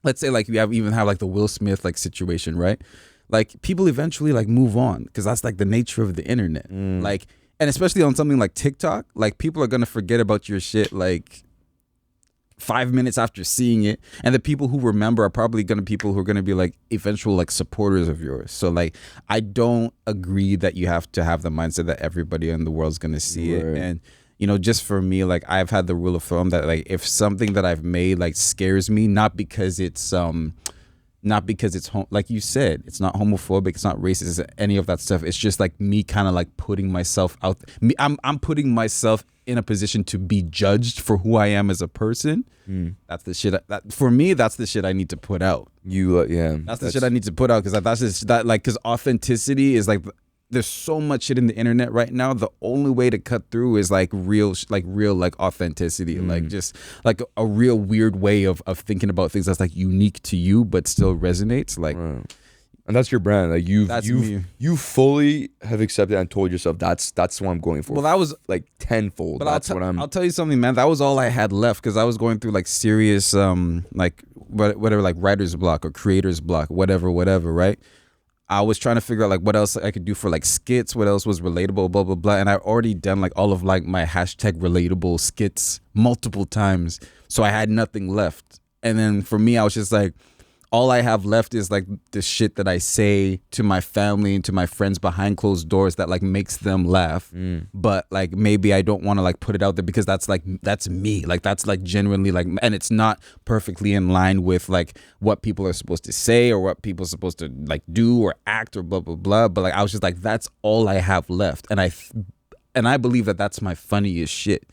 Speaker 2: let's say like you even have like the Will Smith like situation, right? Like people eventually like move on, because that's like the nature of the internet. Like, and especially on something like TikTok, like people are gonna forget about your shit like 5 minutes after seeing it, and the people who remember are probably gonna people who are gonna be like eventual like supporters of yours. So like I don't agree that you have to have the mindset that everybody in the world's gonna see it. And you know, just for me, like I've had the rule of thumb that like if something that I've made like scares me, not because it's like you said, it's not homophobic, it's not racist, it's any of that stuff. It's just like me kind of like putting myself out. I'm putting myself in a position to be judged for who I am as a person. That's the shit. That for me, that's the shit I need to put out.
Speaker 1: That's
Speaker 2: the shit I need to put out, because that's just that, like, because authenticity is like. There's so much shit in the internet right now. The only way to cut through is like real authenticity, like just like a real weird way of thinking about things that's like unique to you but still resonates. Like,
Speaker 1: and that's your brand. Like you fully have accepted and told yourself that's what I'm going for.
Speaker 2: Well, that was
Speaker 1: like tenfold.
Speaker 2: But
Speaker 1: that's what
Speaker 2: I'll tell you something, man. That was all I had left, because I was going through like serious like whatever, like writer's block or creator's block, whatever, right? I was trying to figure out like what else I could do for like skits, what else was relatable, blah blah blah, and I already done like all of like my hashtag relatable skits multiple times, so I had nothing left. And then for me, I was just like, all I have left is like the shit that I say to my family and to my friends behind closed doors that like makes them laugh. But like maybe I don't want to like put it out there, because that's me. Like that's like genuinely like, and it's not perfectly in line with like what people are supposed to say or what people are supposed to like do or act or blah blah blah. But like I was just like, that's all I have left, and I believe that that's my funniest shit.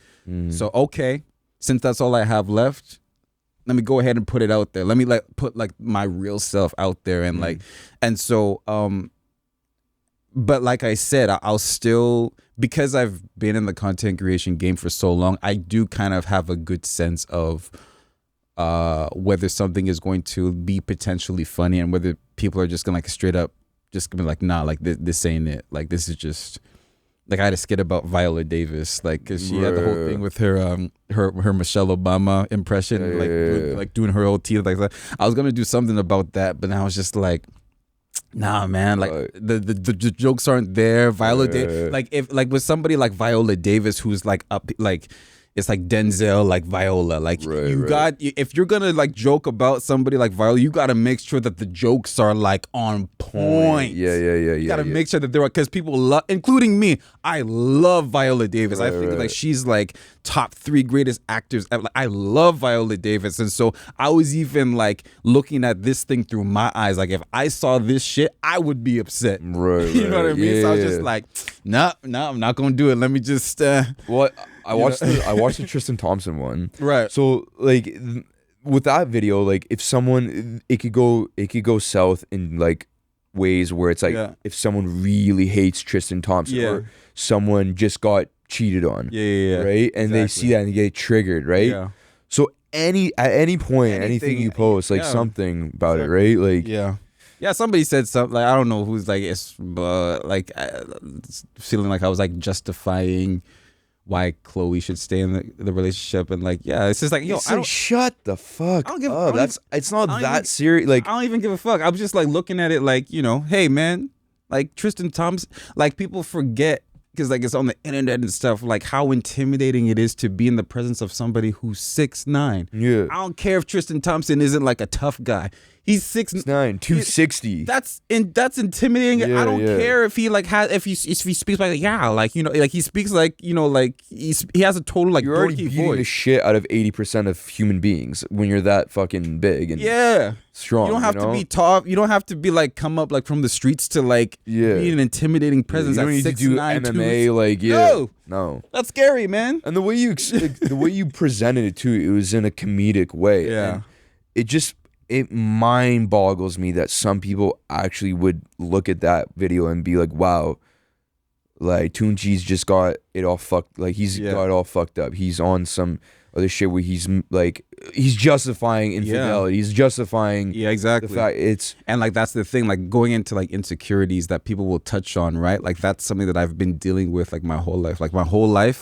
Speaker 2: So okay, since that's all I have left, let me go ahead and put it out there. Let me like put like my real self out there, and like, and so, but like I said, I'll still, because I've been in the content creation game for so long, I do kind of have a good sense of whether something is going to be potentially funny and whether people are just gonna like straight up just gonna be like, nah, like this ain't it. Like this is just. Like I had a skit about Viola Davis, like, cause she had the whole thing with her her Michelle Obama impression, like doing her old teeth like that. I was gonna do something about that, but then I was just like, nah, man, like the jokes aren't there. Viola Davis, like if like with somebody like Viola Davis who's like up like. It's like Denzel, like Viola. Like got, if you're gonna like joke about somebody like Viola, you gotta make sure that the jokes are like on point. You gotta make sure that they're, because people love, including me. I love Viola Davis. I think like she's like top 3 greatest actors. I love Viola Davis, and so I was even like looking at this thing through my eyes. Like if I saw this shit, I would be upset. You know what I mean? So I was just like, nah, I'm not gonna do it. Let me just.
Speaker 1: What? I watched the Tristan Thompson one.
Speaker 2: Right.
Speaker 1: So like with that video, like if someone it could go south in like ways where it's like
Speaker 2: Yeah.
Speaker 1: if someone really hates Tristan Thompson
Speaker 2: Yeah.
Speaker 1: or someone just got cheated on,
Speaker 2: Yeah.
Speaker 1: right? And they see that and they get triggered, right?
Speaker 2: Yeah.
Speaker 1: So at any point, anything you post, like
Speaker 2: yeah.
Speaker 1: something about it, right? Like
Speaker 2: Yeah, somebody said something like I don't know who's like it's feeling like I was like justifying why Chloe should stay in the relationship, and like it's just like yo,
Speaker 1: it's like, shut the fuck
Speaker 2: I don't
Speaker 1: up. It's not that serious. Like
Speaker 2: I don't even give a fuck. I was just like looking at it like, you know, hey man, like Tristan Thompson, like people forget because like it's on the internet and stuff, like how intimidating it is to be in the presence of somebody who's 6'9".
Speaker 1: Yeah.
Speaker 2: I don't care if Tristan Thompson isn't like a tough guy. He's 6'9",
Speaker 1: 260.
Speaker 2: That's intimidating.
Speaker 1: Yeah,
Speaker 2: I don't care if he like has if he speaks like like you know like he speaks like you know like he has a total like
Speaker 1: you're already
Speaker 2: dorky
Speaker 1: beating
Speaker 2: voice.
Speaker 1: the shit out of 80% of human beings when you're that fucking big and strong.
Speaker 2: You don't have to be tough. You don't have to be like come up like from the streets to like be an intimidating presence.
Speaker 1: You don't need to do MMA. Like no,
Speaker 2: that's scary, man.
Speaker 1: And the way you the way you presented it too, it was in a comedic way.
Speaker 2: Yeah,
Speaker 1: and it mind boggles me that some people actually would look at that video and be like, wow, like Tunji's just got it all fucked. Like he's got it all fucked up. He's on some other shit where he's justifying infidelity. He's justifying
Speaker 2: exactly
Speaker 1: the fact
Speaker 2: and like that's the thing, like going into like insecurities that people will touch on, right? Like that's something that I've been dealing with like my whole life.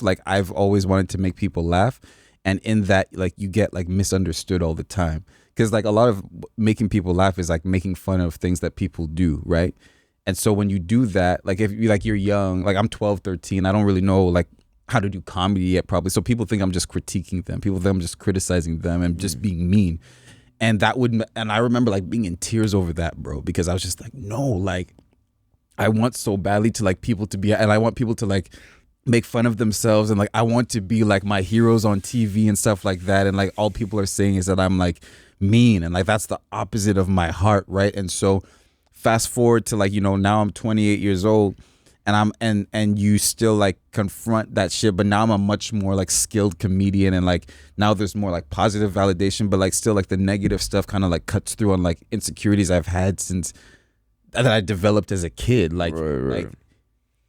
Speaker 2: Like I've always wanted to make people laugh, and in that like you get like misunderstood all the time. Because like a lot of making people laugh is like making fun of things that people do, right? And so when you do that, like if you like you're young, like I'm 12, 13, I don't really know like how to do comedy yet probably. So people think I'm just critiquing them. People think I'm just criticizing them and just being mean. And I remember like being in tears over that, bro, because I was just like, no, like I want so badly to like people to be, and I want people to like make fun of themselves, and like I want to be like my heroes on TV and stuff like that. And like all people are saying is that I'm like mean, and like that's the opposite of my heart, right? And so fast forward to like, you know, now I'm 28 years old, and and you still like confront that shit, but now I'm a much more like skilled comedian, and like now there's more like positive validation, but like still like the negative stuff kind of like cuts through on like insecurities I've had since that I developed as a kid. Like like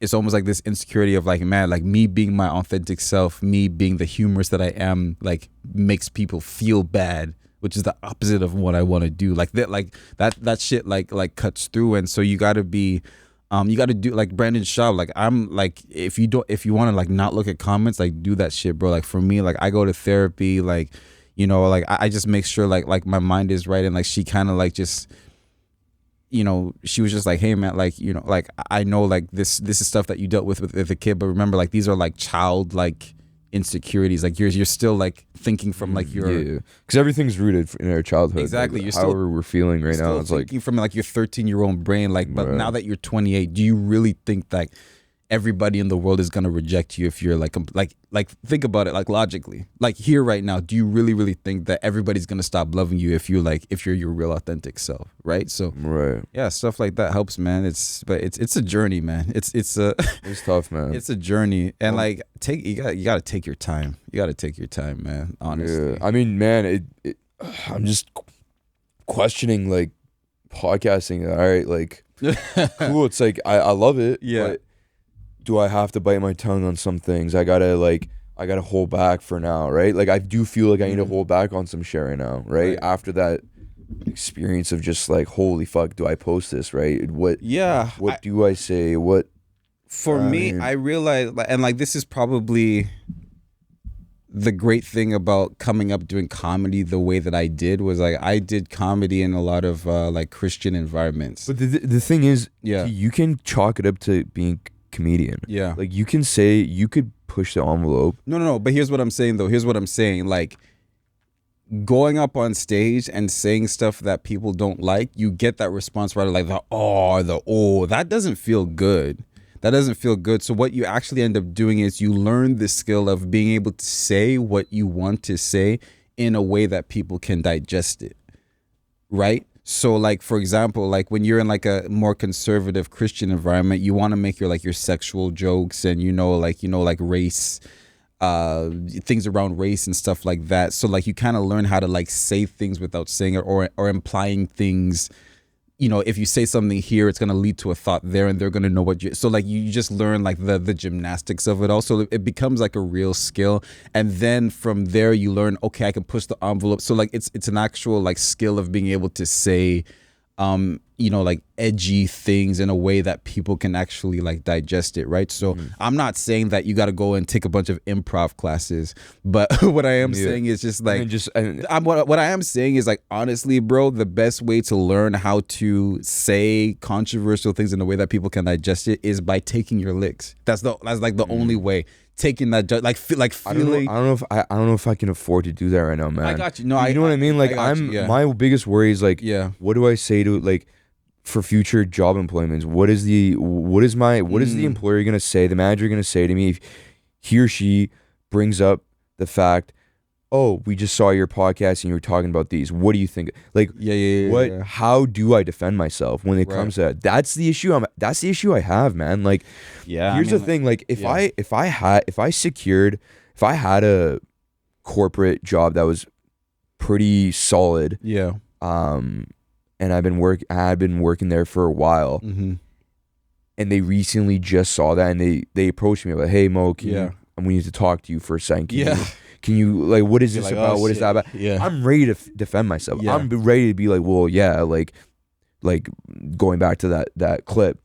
Speaker 2: it's almost like this insecurity of like, man, like me being my authentic self, me being the humorist that I am, like makes people feel bad, which is the opposite of what I want to do. Like that shit like cuts through. And so you gotta be, you gotta do like Brandon Shaw. Like I'm like, if you want to like not look at comments, like do that shit, bro. Like for me, like I go to therapy, like, you know, like I just make sure like my mind is right. And like she kind of like just, you know, she was just like, hey man, like, you know, like I know like this is stuff that you dealt with a kid, but remember like these are like child like insecurities, like you're still like thinking from like your
Speaker 1: because everything's rooted in our childhood.
Speaker 2: Exactly.
Speaker 1: Like,
Speaker 2: you're
Speaker 1: however
Speaker 2: still,
Speaker 1: we're feeling right now, it's
Speaker 2: thinking
Speaker 1: like
Speaker 2: from like your 13-year-old brain, like, but now that you're 28, do you really think that everybody in the world is gonna reject you if you're like think about it like logically, like here right now, do you really think that everybody's gonna stop loving you if you're your real authentic self, right? So yeah, stuff like that helps, man. It's a journey, man. It's
Speaker 1: tough, man.
Speaker 2: It's a journey, and like you gotta take your time. You gotta take your time, man. Honestly,
Speaker 1: I mean, man, I'm just questioning like podcasting. All right, like cool. It's like I love it.
Speaker 2: Yeah.
Speaker 1: But do I have to bite my tongue on some things? I gotta hold back for now, right? Like I do feel like I need to hold back on some shit right now, right? After that experience of just like, holy fuck, do I post this, right? What do I say? What
Speaker 2: for me, I realize, and like this is probably the great thing about coming up doing comedy the way that I did, was like I did comedy in a lot of like Christian environments.
Speaker 1: But the thing is, you can chalk it up to being comedian. Yeah. Like you can say, you could push the envelope.
Speaker 2: No. But here's what I'm saying though. Here's what I'm saying. Like going up on stage and saying stuff that people don't like, you get that response right, like that doesn't feel good. That doesn't feel good. So what you actually end up doing is you learn the skill of being able to say what you want to say in a way that people can digest it. Right? So like, for example, like when you're in like a more conservative Christian environment, you want to make your sexual jokes and like race, things around race and stuff like that. So like you kind of learn how to like say things without saying it, or implying things you know, if you say something here, it's going to lead to a thought there, and they're going to know what you, so like you just learn like the gymnastics of it all. So it becomes like a real skill. And then from there you learn, okay, I can push the envelope. So like it's an actual like skill of being able to say, you know, like edgy things in a way that people can actually like digest it, right? So I'm not saying that you got to go and take a bunch of improv classes, but what I am saying is just like, what I am saying is like, honestly, bro, the best way to learn how to say controversial things in a way that people can digest it is by taking your licks. That's like the only way. Taking that, like feeling.
Speaker 1: I don't know if I can afford to do that right now, man.
Speaker 2: I got you. No,
Speaker 1: you know what I mean. Like my biggest worry is like, what do I say to like for future job employments? What is the employer gonna say? The manager gonna say to me if he or she brings up the fact, oh, we just saw your podcast and you were talking about these. What do you think? Like, how do I defend myself when it comes to that? That's the issue. That's the issue I have, man. Like, here's the thing. Like, if I had a corporate job that was pretty solid, and I had been working there for a while, and they recently just saw that, and they approached me like, hey, Mo, we need to talk to you for a second. Can you like, what is this like, about? What is that about? I'm ready to defend myself. I'm ready to be like, well, like going back to that clip.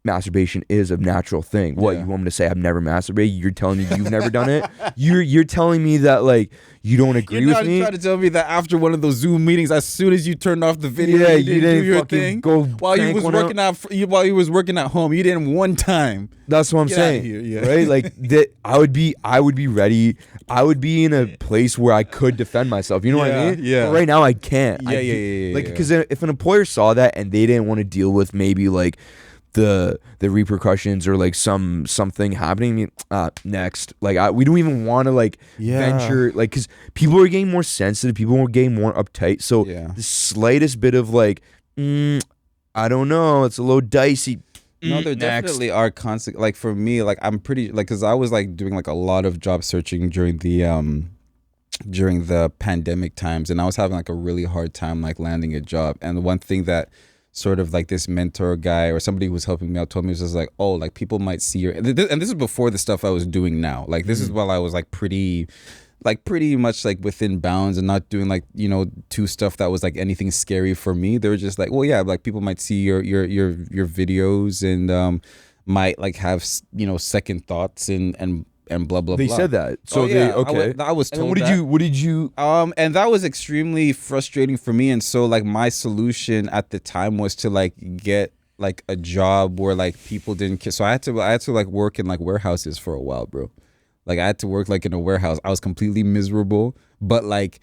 Speaker 1: Masturbation is a natural thing. What, you want me to say I've never masturbated? You're telling me you've never done it? You're telling me that like you don't agree with me?
Speaker 2: You're trying to tell me that after one of those Zoom meetings, as soon as you turned off the video, you didn't do your thing
Speaker 1: go
Speaker 2: while you was working out. While you was working at home, you didn't one time.
Speaker 1: That's what I'm saying, right? Like that, I would be ready. I would be in a place where I could defend myself. You know what I mean? But right now, I can't. Like, because if an employer saw that and they didn't want to deal with maybe like the repercussions or like something happening next, like we don't even want to like venture, like, because people are getting more sensitive, people are getting more uptight, so the slightest bit of like I don't know, it's a little dicey.
Speaker 2: No, there definitely are constant, like for me, like I'm pretty, like, because I was like doing like a lot of job searching during the pandemic times, and I was having like a really hard time like landing a job. And the one thing that sort of like this mentor guy or somebody who was helping me out told me was just like, oh, like people might see your, and this is before the stuff I was doing now. Like this is while I was like pretty much like within bounds and not doing like, you know, too stuff that was like anything scary for me. They were just like, well, yeah, like people might see your videos and might like have, you know, second thoughts and blah blah
Speaker 1: they
Speaker 2: blah.
Speaker 1: They said that. So
Speaker 2: I was told
Speaker 1: what did you
Speaker 2: and that was extremely frustrating for me. And so like my solution at the time was to like get like a job where like people didn't care. So I had to like work in like warehouses for a while, bro. Like I had to work like in a warehouse. I was completely miserable, but like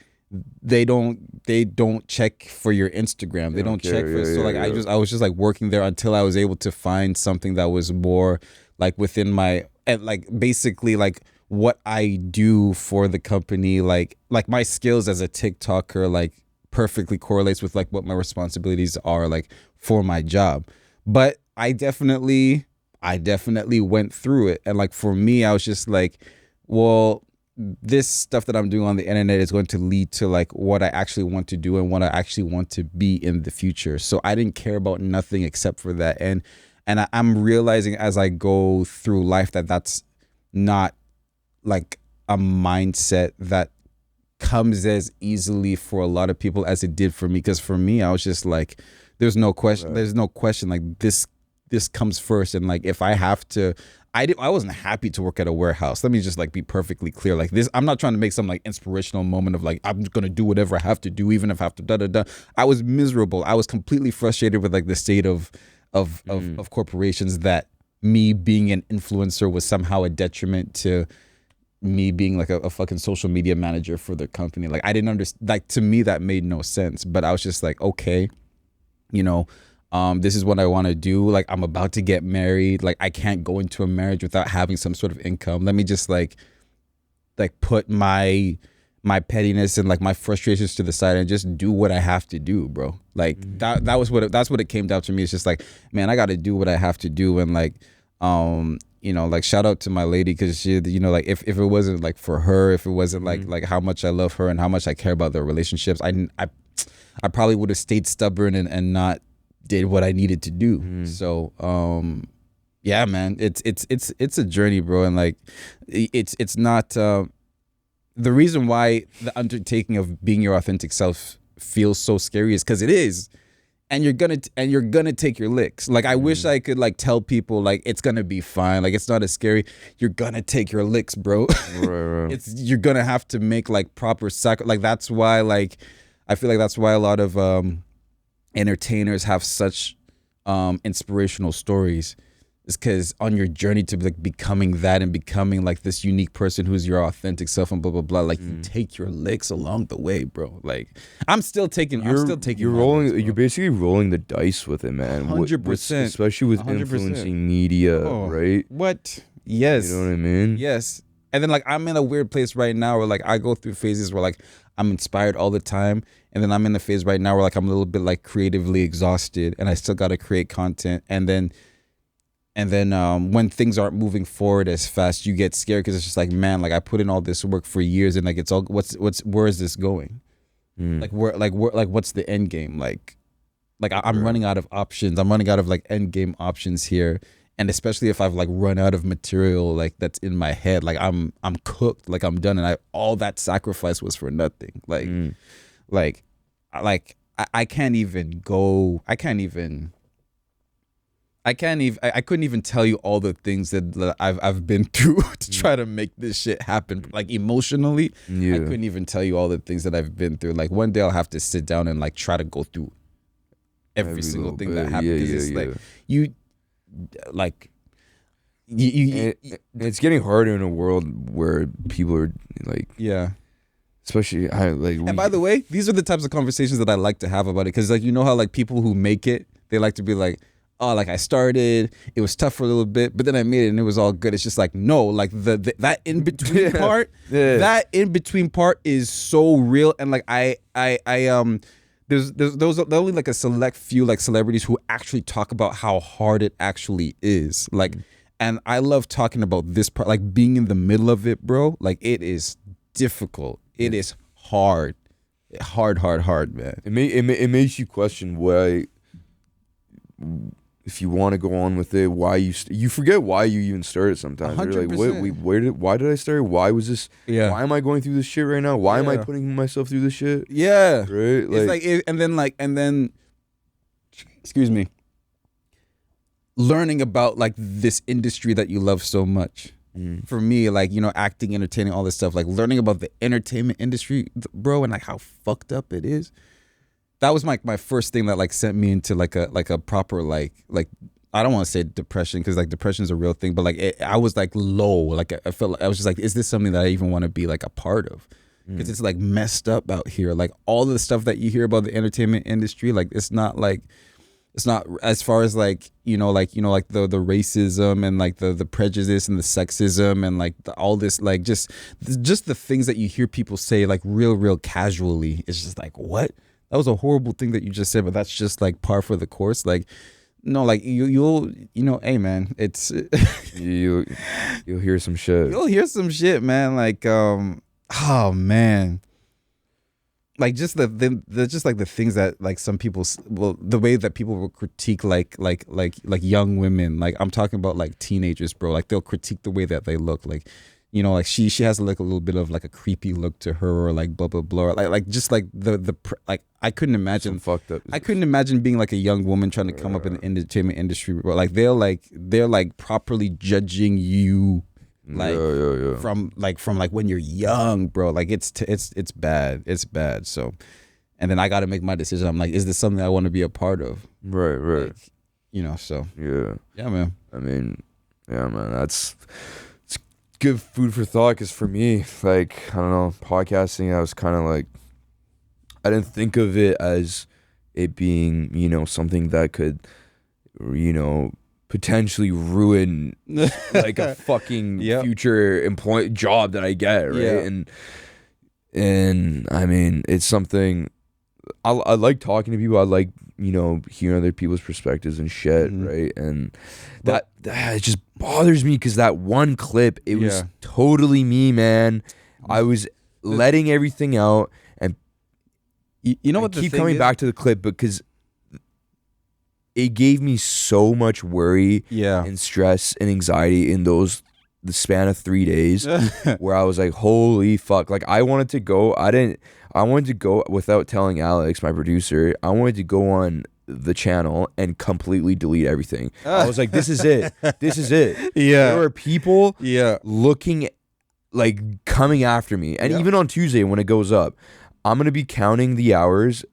Speaker 2: they don't check for your Instagram. They don't check for so like I was just like working there until I was able to find something that was more like within my, and like basically like what I do for the company, like my skills as a TikToker like perfectly correlates with like what my responsibilities are like for my job. But I definitely went through it, and like for me, I was just like, well, this stuff that I'm doing on the internet is going to lead to like what I actually want to do and what I actually want to be in the future. So I didn't care about nothing except for that. And I'm realizing as I go through life that that's not like a mindset that comes as easily for a lot of people as it did for me. Because for me, I was just like, there's no question. Like this comes first. And like, if I have to, I wasn't happy to work at a warehouse. Let me just like be perfectly clear. Like this, I'm not trying to make some like inspirational moment of like, I'm going to do whatever I have to do, even if I have to da. I was miserable. I was completely frustrated with like the state of corporations, that me being an influencer was somehow a detriment to me being like a fucking social media manager for the company. Like I didn't understand, like to me that made no sense. But I was just like, okay, you know, this is what I want to do. Like I'm about to get married. Like I can't go into a marriage without having some sort of income. Let me just like put my pettiness and like my frustrations to the side and just do what I have to do, bro. Like that's what it came down to me. It's just like, man, I got to do what I have to do. And like, you know, like shout out to my lady, because she, you know, like if it wasn't like for her, if it wasn't like how much I love her and how much I care about their relationships, I probably would have stayed stubborn and not did what I needed to do. So yeah, man, it's a journey, bro, and like it's not the reason why the undertaking of being your authentic self feels so scary is because it is. And you're gonna take your licks. Like I wish I could like tell people like it's gonna be fine. Like it's not as scary. You're gonna take your licks, bro.
Speaker 1: Right.
Speaker 2: You're gonna have to make like proper like that's why like I feel like that's why a lot of entertainers have such inspirational stories. Is because on your journey to like becoming that and becoming like this unique person who's your authentic self and blah blah blah, like you take your licks along the way, bro. Like I'm still taking
Speaker 1: you're rolling licks, you're basically rolling the dice with it, man.
Speaker 2: 100%,
Speaker 1: especially with
Speaker 2: 100%.
Speaker 1: Influencing media, right?
Speaker 2: What? Yes.
Speaker 1: You know what I mean?
Speaker 2: Yes. And then like I'm in a weird place right now where like I go through phases where like I'm inspired all the time, and then I'm in a phase right now where like I'm a little bit like creatively exhausted and I still got to create content, and then when things aren't moving forward as fast, you get scared because it's just like, man, like I put in all this work for years and like it's all where is this going? Like what's the end game? Like I'm running out of options. I'm running out of like end game options here. And especially if I've like run out of material like that's in my head, like I'm cooked, like I'm done, and all that sacrifice was for nothing. I couldn't even tell you all the things that I've been through to try to make this shit happen. Like emotionally, I couldn't even tell you all the things that I've been through. Like one day I'll have to sit down and like try to go through every single thing that happened. Like you, like you,
Speaker 1: it's getting harder in a world where people are like, especially
Speaker 2: and by the way, these are the types of conversations that I like to have about it, because like you know how like people who make it, they like to be like, oh, like I started, it was tough for a little bit, but then I made it and it was all good. It's just like, no, like that in between part, that in between part is so real. And like there's only like a select few like celebrities who actually talk about how hard it actually is. Like, and I love talking about this part, like being in the middle of it, bro. Like it is difficult. It is hard, man.
Speaker 1: It makes you question why. If you want to go on with it, why you forget why you even started sometimes. 100%. You're like, why did I start? Why was this?
Speaker 2: Yeah.
Speaker 1: Why am I going through this shit right now? Why am I putting myself through this shit?
Speaker 2: Yeah.
Speaker 1: Right?
Speaker 2: And then, excuse me, learning about like this industry that you love so much. For me, like, you know, acting, entertaining, all this stuff, like learning about the entertainment industry, bro, and like how fucked up it is. That was my first thing that like sent me into like a proper like I don't want to say depression, because like depression is a real thing, but like I was like low, like I felt, I was just like, is this something that I even want to be like a part of? Because it's like messed up out here. Like all the stuff that you hear about the entertainment industry, like it's not as far as like the racism and like the prejudice and the sexism and like all this, like just the things that you hear people say like real casually. It's just like, what? That was a horrible thing that you just said, but that's just like par for the course. Like, no, like you'll hey man, it's
Speaker 1: you'll hear some shit.
Speaker 2: You'll hear some shit, man. Like, oh man, like just the things that like some people, well, the way that people will critique like young women. Like I'm talking about like teenagers, bro. Like they'll critique the way that they look. Like, you know, like she has like a little bit of like a creepy look to her, or like blah blah blah, like just like the like I couldn't imagine
Speaker 1: fucked up.
Speaker 2: I couldn't imagine being like a young woman trying to come up in the entertainment industry, but like they're like properly judging you, like from when you're young, bro. Like it's bad. So, and then I got to make my decision. I'm like, is this something I want to be a part of?
Speaker 1: Right.
Speaker 2: Like, you know, so yeah, man.
Speaker 1: I mean, yeah, man. It's good food for thought, because for me, like, I don't know, podcasting, I was kind of like, I didn't think of it as it being, you know, something that could, you know, potentially ruin like a fucking future job that I get, right? And I mean, it's something I like talking to people. I like, you know, hearing other people's perspectives and shit, right? And that it just bothers me, because that one clip, it was totally me, man. I was letting everything out, and
Speaker 2: you know what?
Speaker 1: I keep coming back to the clip, because it gave me so much worry
Speaker 2: Yeah.
Speaker 1: and stress and anxiety in the span of 3 days where I was like, holy fuck. Like I wanted to go. I wanted to go without telling Alex, my producer. I wanted to go on the channel and completely delete everything. I was like, this is it. This is it.
Speaker 2: Yeah.
Speaker 1: There were people
Speaker 2: Yeah.
Speaker 1: looking, like coming after me. And even on Tuesday when it goes up, I'm going to be counting the hours.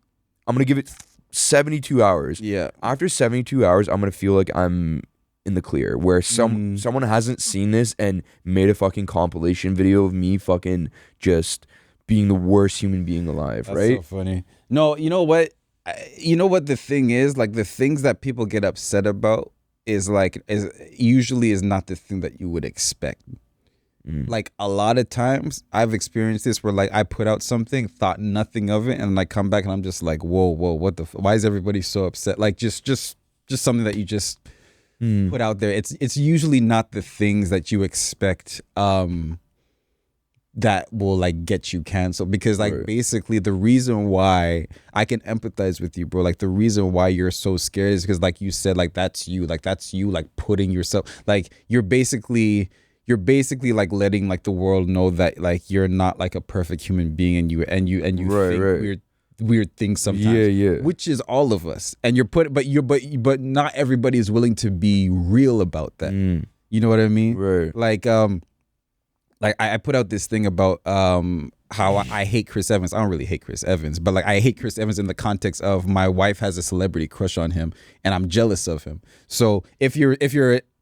Speaker 1: I'm going to give it 72 hours.
Speaker 2: Yeah.
Speaker 1: After 72 hours, I'm going to feel like I'm in the clear, where someone hasn't seen this and made a fucking compilation video of me fucking just being the worst human being alive.
Speaker 2: That's
Speaker 1: right?
Speaker 2: So funny. No, you know what? The thing is, like, the things that people get upset about is usually not the thing that you would expect. Like a lot of times I've experienced this where like I put out something, thought nothing of it, and like come back and I'm just like, whoa, what the why is everybody so upset? Like just something that you just put out there. It's usually not the things that you expect that will like get you canceled, because like basically the reason why I can empathize with you, bro, like the reason why you're so scared is because like you said, like that's you like putting yourself, like you're basically like letting like the world know that like you're not like a perfect human being, and you think weird things sometimes, which is all of us, and but not everybody is willing to be real about that. You know what I mean? Like I put out this thing about how I hate Chris Evans. I don't really hate Chris Evans, but like I hate Chris Evans in the context of my wife has a celebrity crush on him and I'm jealous of him. So if you're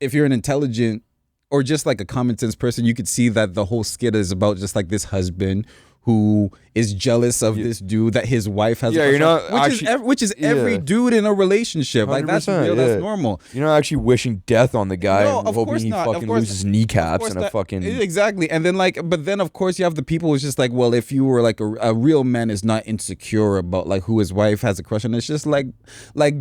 Speaker 2: an intelligent or just like a common sense person, you could see that the whole skit is about just like this husband who is jealous of this dude that his wife has.
Speaker 1: Yeah,
Speaker 2: a
Speaker 1: you're not
Speaker 2: which is every dude in a relationship. Like that's real, that's normal.
Speaker 1: You're not actually wishing death on the guy and hoping he
Speaker 2: not.
Speaker 1: fucking loses kneecaps and a fucking
Speaker 2: exactly. And then but then of course you have the people who's just like, well, if you were like a real man is not insecure about like who his wife has a crush on. It's just like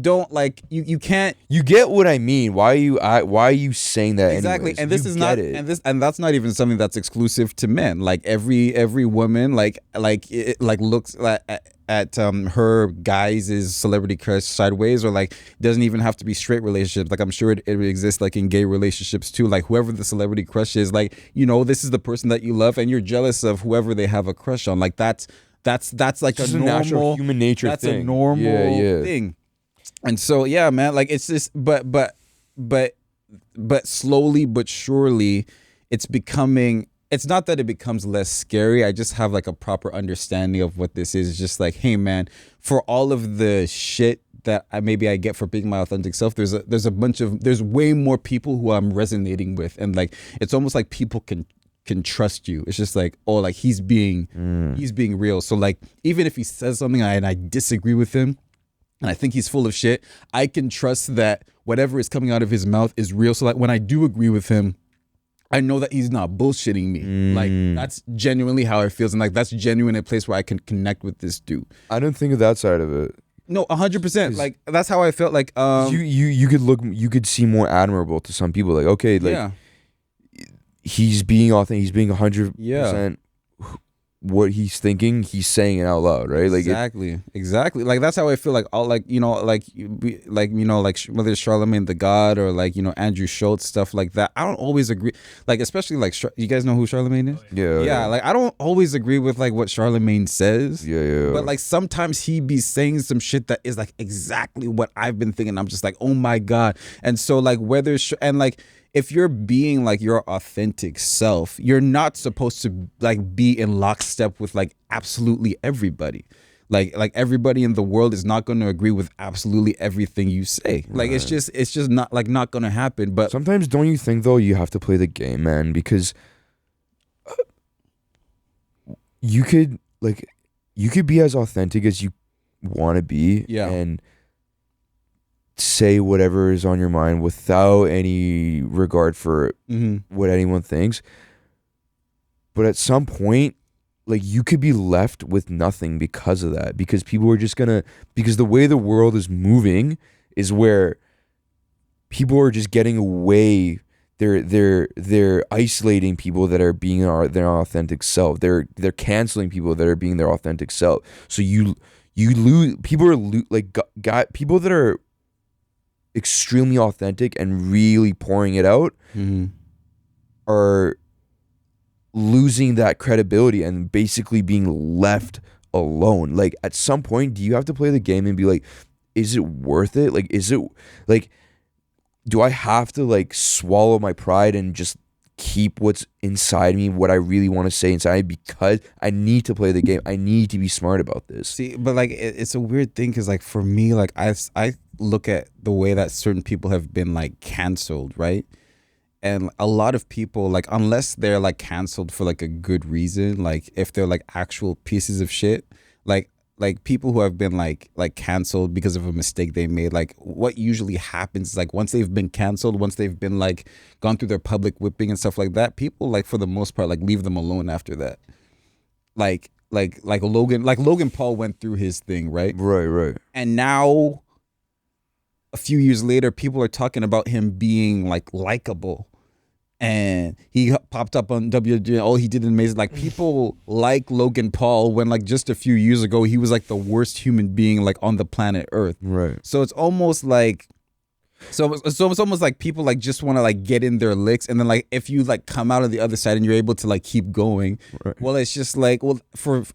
Speaker 2: don't like you can't.
Speaker 1: You get what I mean? Why are you saying that?
Speaker 2: Exactly.
Speaker 1: Anyways?
Speaker 2: And this is not and that's not even something that's exclusive to men. Like every woman like it like looks at her guys' celebrity crush sideways, or like doesn't even have to be straight relationships. Like I'm sure it exists like in gay relationships too. Like whoever the celebrity crush is, like, you know, this is the person that you love and you're jealous of whoever they have a crush on. Like that's like a normal
Speaker 1: natural human nature
Speaker 2: that's
Speaker 1: thing.
Speaker 2: A normal thing. And so yeah, man, like it's just but slowly but surely it's becoming. It's not that it becomes less scary. I just have like a proper understanding of what this is. It's just like, hey man, for all of the shit that I get for being my authentic self, there's way more people who I'm resonating with, and like it's almost like people can trust you. It's just like, oh, like he's being real. So like even if he says something and I disagree with him and I think he's full of shit, I can trust that whatever is coming out of his mouth is real. So like when I do agree with him, I know that he's not bullshitting me. Like that's genuinely how it feels, and like that's genuine a place where I can connect with this dude.
Speaker 1: I don't think of that side of it.
Speaker 2: No, 100%. Like that's how I felt. Like
Speaker 1: you could see more admirable to some people. Like okay, like he's being authentic. He's being 100%. What he's thinking, he's saying it out loud, right? Like
Speaker 2: exactly. Like that's how I feel. Like all like you know like whether it's Charlemagne the God or like, you know, Andrew Schultz, stuff like that. I don't always agree. Like especially like you guys know who Charlemagne is? Yeah. Like I don't always agree with like what Charlemagne says.
Speaker 1: Yeah.
Speaker 2: But like sometimes he be saying some shit that is like exactly what I've been thinking. I'm just like, oh my God. And so like and like. If you're being like your authentic self, you're not supposed to like be in lockstep with like absolutely everybody. Like everybody in the world is not going to agree with absolutely everything you say. Like it's just not going to happen. But
Speaker 1: sometimes don't you think though you have to play the game, man? Because you could be as authentic as you want to be, and say whatever is on your mind without any regard for what anyone thinks. But at some point, like you could be left with nothing because of that, because people are just because the way the world is moving is where people are just getting away. They're isolating people that are being their authentic self. They're canceling people that are being their authentic self. So you lose people are like got people that are extremely authentic and really pouring it out are losing that credibility and basically being left alone. Like at some point, do you have to play the game and be like, is it worth it? Like, is it like, do I have to like swallow my pride and just keep what's inside me, what I really want to say inside, because I need to play the game. I need to be smart about this.
Speaker 2: See, but like it's a weird thing because like for me, like I look at the way that certain people have been like canceled, right? And a lot of people, like, unless they're like canceled for like a good reason, like if they're like actual pieces of shit, like people who have been like canceled because of a mistake they made, like what usually happens is like once they've been canceled, once they've been like gone through their public whipping and stuff like that, people like for the most part like leave them alone after that. Like Logan Paul went through his thing, right?
Speaker 1: Right.
Speaker 2: And now a few years later, people are talking about him being like likable. And he popped up on WWE. Oh, he did amazing. Like people like Logan Paul when like just a few years ago he was like the worst human being like on the planet Earth.
Speaker 1: Right.
Speaker 2: So it's almost like, so it's almost like people like just want to like get in their licks, and then like if you like come out of the other side and you're able to like keep going,
Speaker 1: right.
Speaker 2: Well, it's just like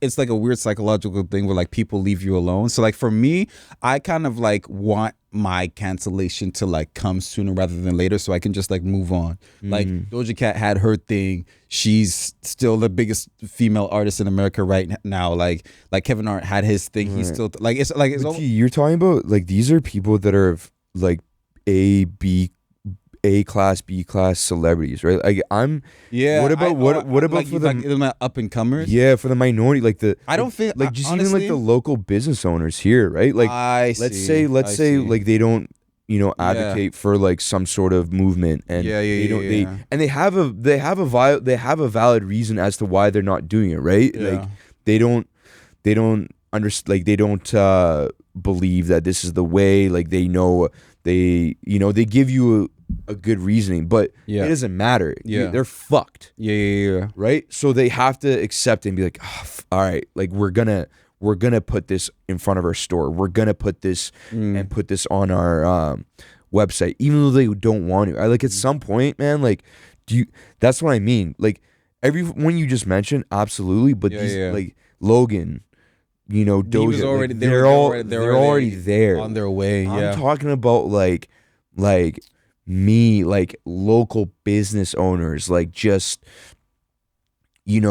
Speaker 2: it's like a weird psychological thing where like people leave you alone. So like for me, I kind of like want my cancellation to like come sooner rather than later so I can just like move on. Like Doja Cat had her thing. She's still the biggest female artist in America right now. Like Kevin Hart had his thing. Right. He's still like it's
Speaker 1: you're talking about like these are people that are like A class, B class celebrities, right? Like what about
Speaker 2: like,
Speaker 1: for the
Speaker 2: like, up and comers?
Speaker 1: Yeah, for the minority, like
Speaker 2: I don't feel
Speaker 1: like just honestly, even like the local business owners here, right? Like let's say like they don't advocate for like some sort of movement, and they have a valid reason as to why they're not doing it, right? Yeah. Like they don't understand, like they don't believe that this is the way. Like they know they give you a good reasoning, but it doesn't matter. They're fucked. Right? So they have to accept it and be like, oh, all right, like we're gonna put this in front of our store. We're gonna put this and put this on our website, even though they don't want to. Like at some point, man, like that's what I mean. Like everyone you just mentioned, absolutely, but these like Logan, Doja, they're already there
Speaker 2: on their way.
Speaker 1: I'm talking about like me, like local business owners, like just like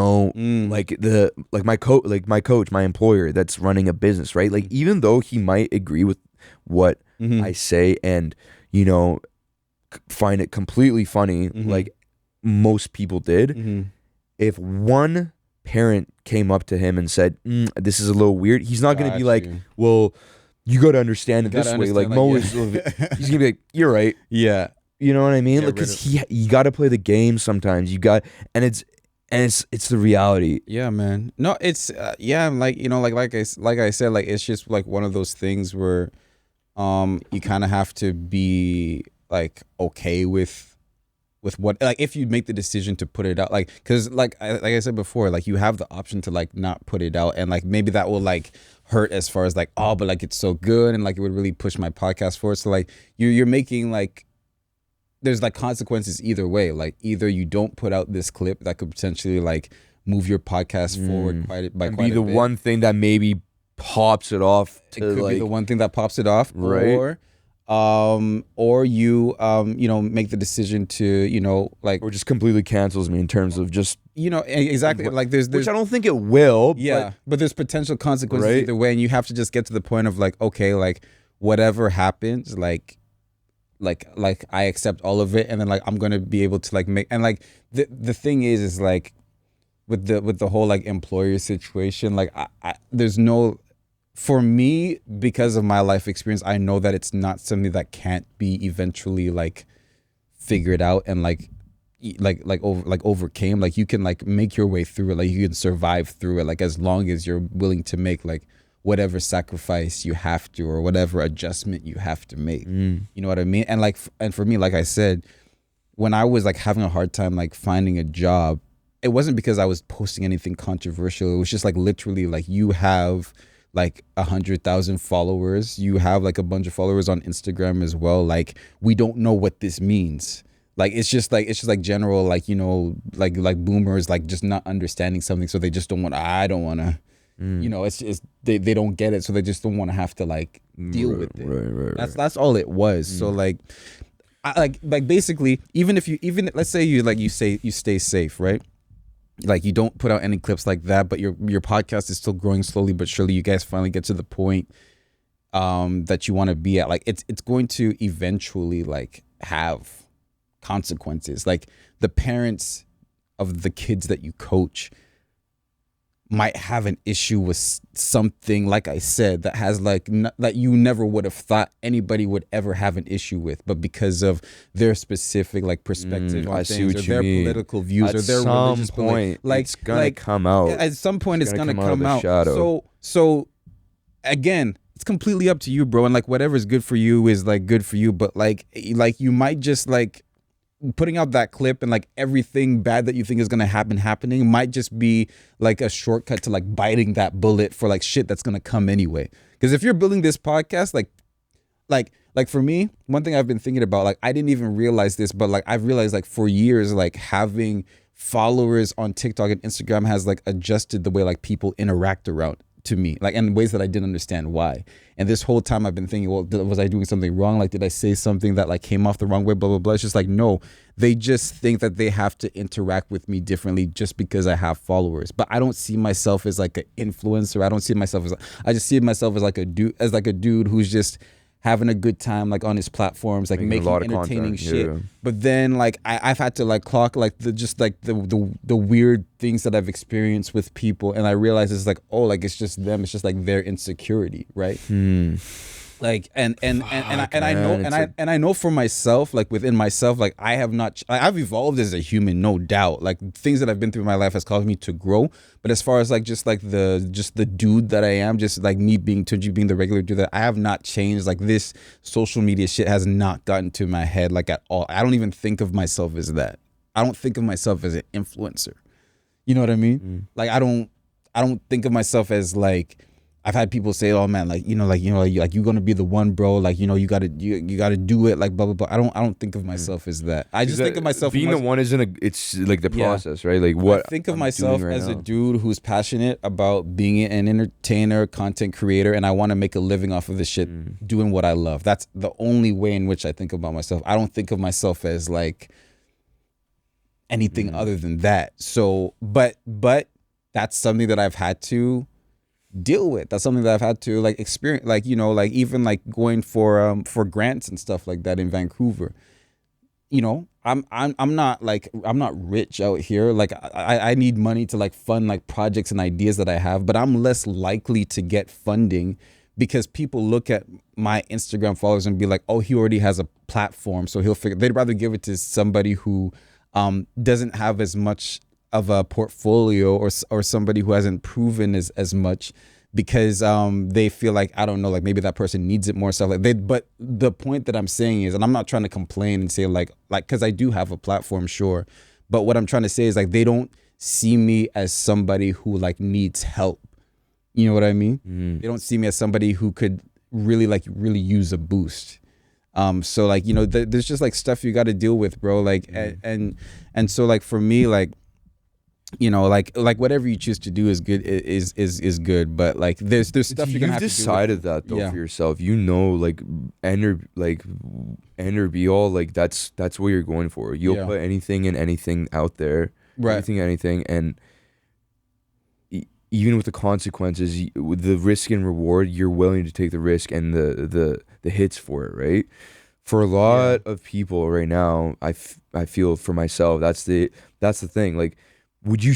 Speaker 1: my coach, my employer that's running a business, right? Like even though he might agree with what I say and find it completely funny, like most people did, if one parent came up to him and said, this is a little weird, he's not going to be like, well, you got to understand it this way. Like Mo is, he's going to be like, you're right.
Speaker 2: Yeah.
Speaker 1: You know what I mean? Like, because you got to play the game sometimes. You got, and it's the reality.
Speaker 2: Yeah, man. No, it's like like I said, like it's just like one of those things where, you kind of have to be like okay with what, like if you make the decision to put it out, like because like I said before, like you have the option to like not put it out, and like maybe that will like hurt as far as like, oh, but like it's so good and like it would really push my podcast forward. So like you're making like, there's like consequences either way. Like either you don't put out this clip that could potentially like move your podcast forward quite a bit.
Speaker 1: One thing that maybe pops it off.
Speaker 2: It could be the one thing that pops it off,
Speaker 1: right?
Speaker 2: Or you make the decision to like,
Speaker 1: or just completely cancels me in terms of just
Speaker 2: exactly, like there's
Speaker 1: which I don't think it will.
Speaker 2: But there's potential consequences
Speaker 1: right?
Speaker 2: either way, and you have to just get to the point of like, okay, like whatever happens, like I accept all of it, and then like I'm gonna be able to like make, and like the thing is like with the whole like employer situation, like I there's no, for me, because of my life experience, I know that it's not something that can't be eventually like figured out and like overcame. Like you can like make your way through it, like you can survive through it, like as long as you're willing to make like whatever sacrifice you have to, or whatever adjustment you have to make. You know what I mean? And like, and for me, like I said, when I was like having a hard time like finding a job, it wasn't because I was posting anything controversial. It was just like literally like you have like 100,000 followers. You have like a bunch of followers on Instagram as well. Like, we don't know what this means. Like, it's just like general, like, you know, like boomers, like just not understanding something. So they just don't want, I don't want to, you know, it's they don't get it. So they just don't want to have to like deal with it.
Speaker 1: Right.
Speaker 2: That's all it was. So like, like basically, even let's say you stay safe, right? Like, you don't put out any clips like that, but your podcast is still growing slowly but surely. You guys finally get to the point that you want to be at. Like, it's going to eventually like have consequences. Like, the parents of the kids that you coach might have an issue with something, like I said, that has like that you never would have thought anybody would ever have an issue with, but because of their specific like perspective on things, or their political views, or their religious beliefs, like
Speaker 1: it's gonna come out.
Speaker 2: At some point, it's gonna come out.
Speaker 1: Shadow.
Speaker 2: So again, it's completely up to you, bro. And like, whatever's good for you is like good for you. But like you might just like putting out that clip, and like everything bad that you think is gonna happening might just be like a shortcut to like biting that bullet for like shit that's gonna come anyway. Because if you're building this podcast, like for me, one thing I've been thinking about, like, I didn't even realize this, but like I've realized like for years, like having followers on TikTok and Instagram has like adjusted the way like people interact around to me, like in ways that I didn't understand why. And this whole time I've been thinking, well, was I doing something wrong? Like, did I say something that like came off the wrong way? Blah, blah, blah. It's just like, no, they just think that they have to interact with me differently just because I have followers. But I don't see myself as like an influencer. I don't see myself as, I just see myself as like a dude who's just having a good time, like on his platforms, like making entertaining shit. Yeah. But then like I've had to like clock like the weird things that I've experienced with people, and I realize it's like, oh, like it's just them, it's just like their insecurity, right? Like and I know for myself, like within myself, like I've evolved as a human, no doubt. Like things that I've been through in my life has caused me to grow. But as far as like just the dude that I am, just like me being Tunji, being the regular dude, that I have not changed. Like, this social media shit has not gotten to my head like at all. I don't even think of myself as that. I don't think of myself as an influencer. You know what I mean? Like I don't think of myself as like, I've had people say, "Oh man, like you're gonna be the one, bro. Like, you gotta do it, like blah blah blah." I don't think of myself as that. I just think of myself
Speaker 1: being the one it's like the process, right? Like what
Speaker 2: I think of myself as a dude who's passionate about being an entertainer, content creator, and I want to make a living off of this shit, doing what I love. That's the only way in which I think about myself. I don't think of myself as like anything other than that. So, but that's something that I've had to deal with. That's something that I've had to like experience, like, like even like going for grants and stuff like that in Vancouver. I'm not rich out here. Like I need money to like fund like projects and ideas that I have, but I'm less likely to get funding because people look at my Instagram followers and be like, oh, he already has a platform, so they'd rather give it to somebody who doesn't have as much of a portfolio, or somebody who hasn't proven as much, because they feel like, I don't know, like maybe that person needs it more, stuff like that. But the point that I'm saying is, and I'm not trying to complain and say like because I do have a platform, sure, but what I'm trying to say is like they don't see me as somebody who like needs help. You know what I mean? They don't see me as somebody who could really use a boost. So like, there's just like stuff you got to deal with, bro. Like and so like for me, like, like whatever you choose to do is good, is good, but like there's stuff you're gonna have to do. You've
Speaker 1: decided that though for yourself, like end or be all, like that's what you're going for. You'll put anything and anything out there, right? Anything, and even with the consequences, with the risk and reward, you're willing to take the risk and the hits for it, right? For a lot of people right now, I feel for myself, that's the thing. Like, would you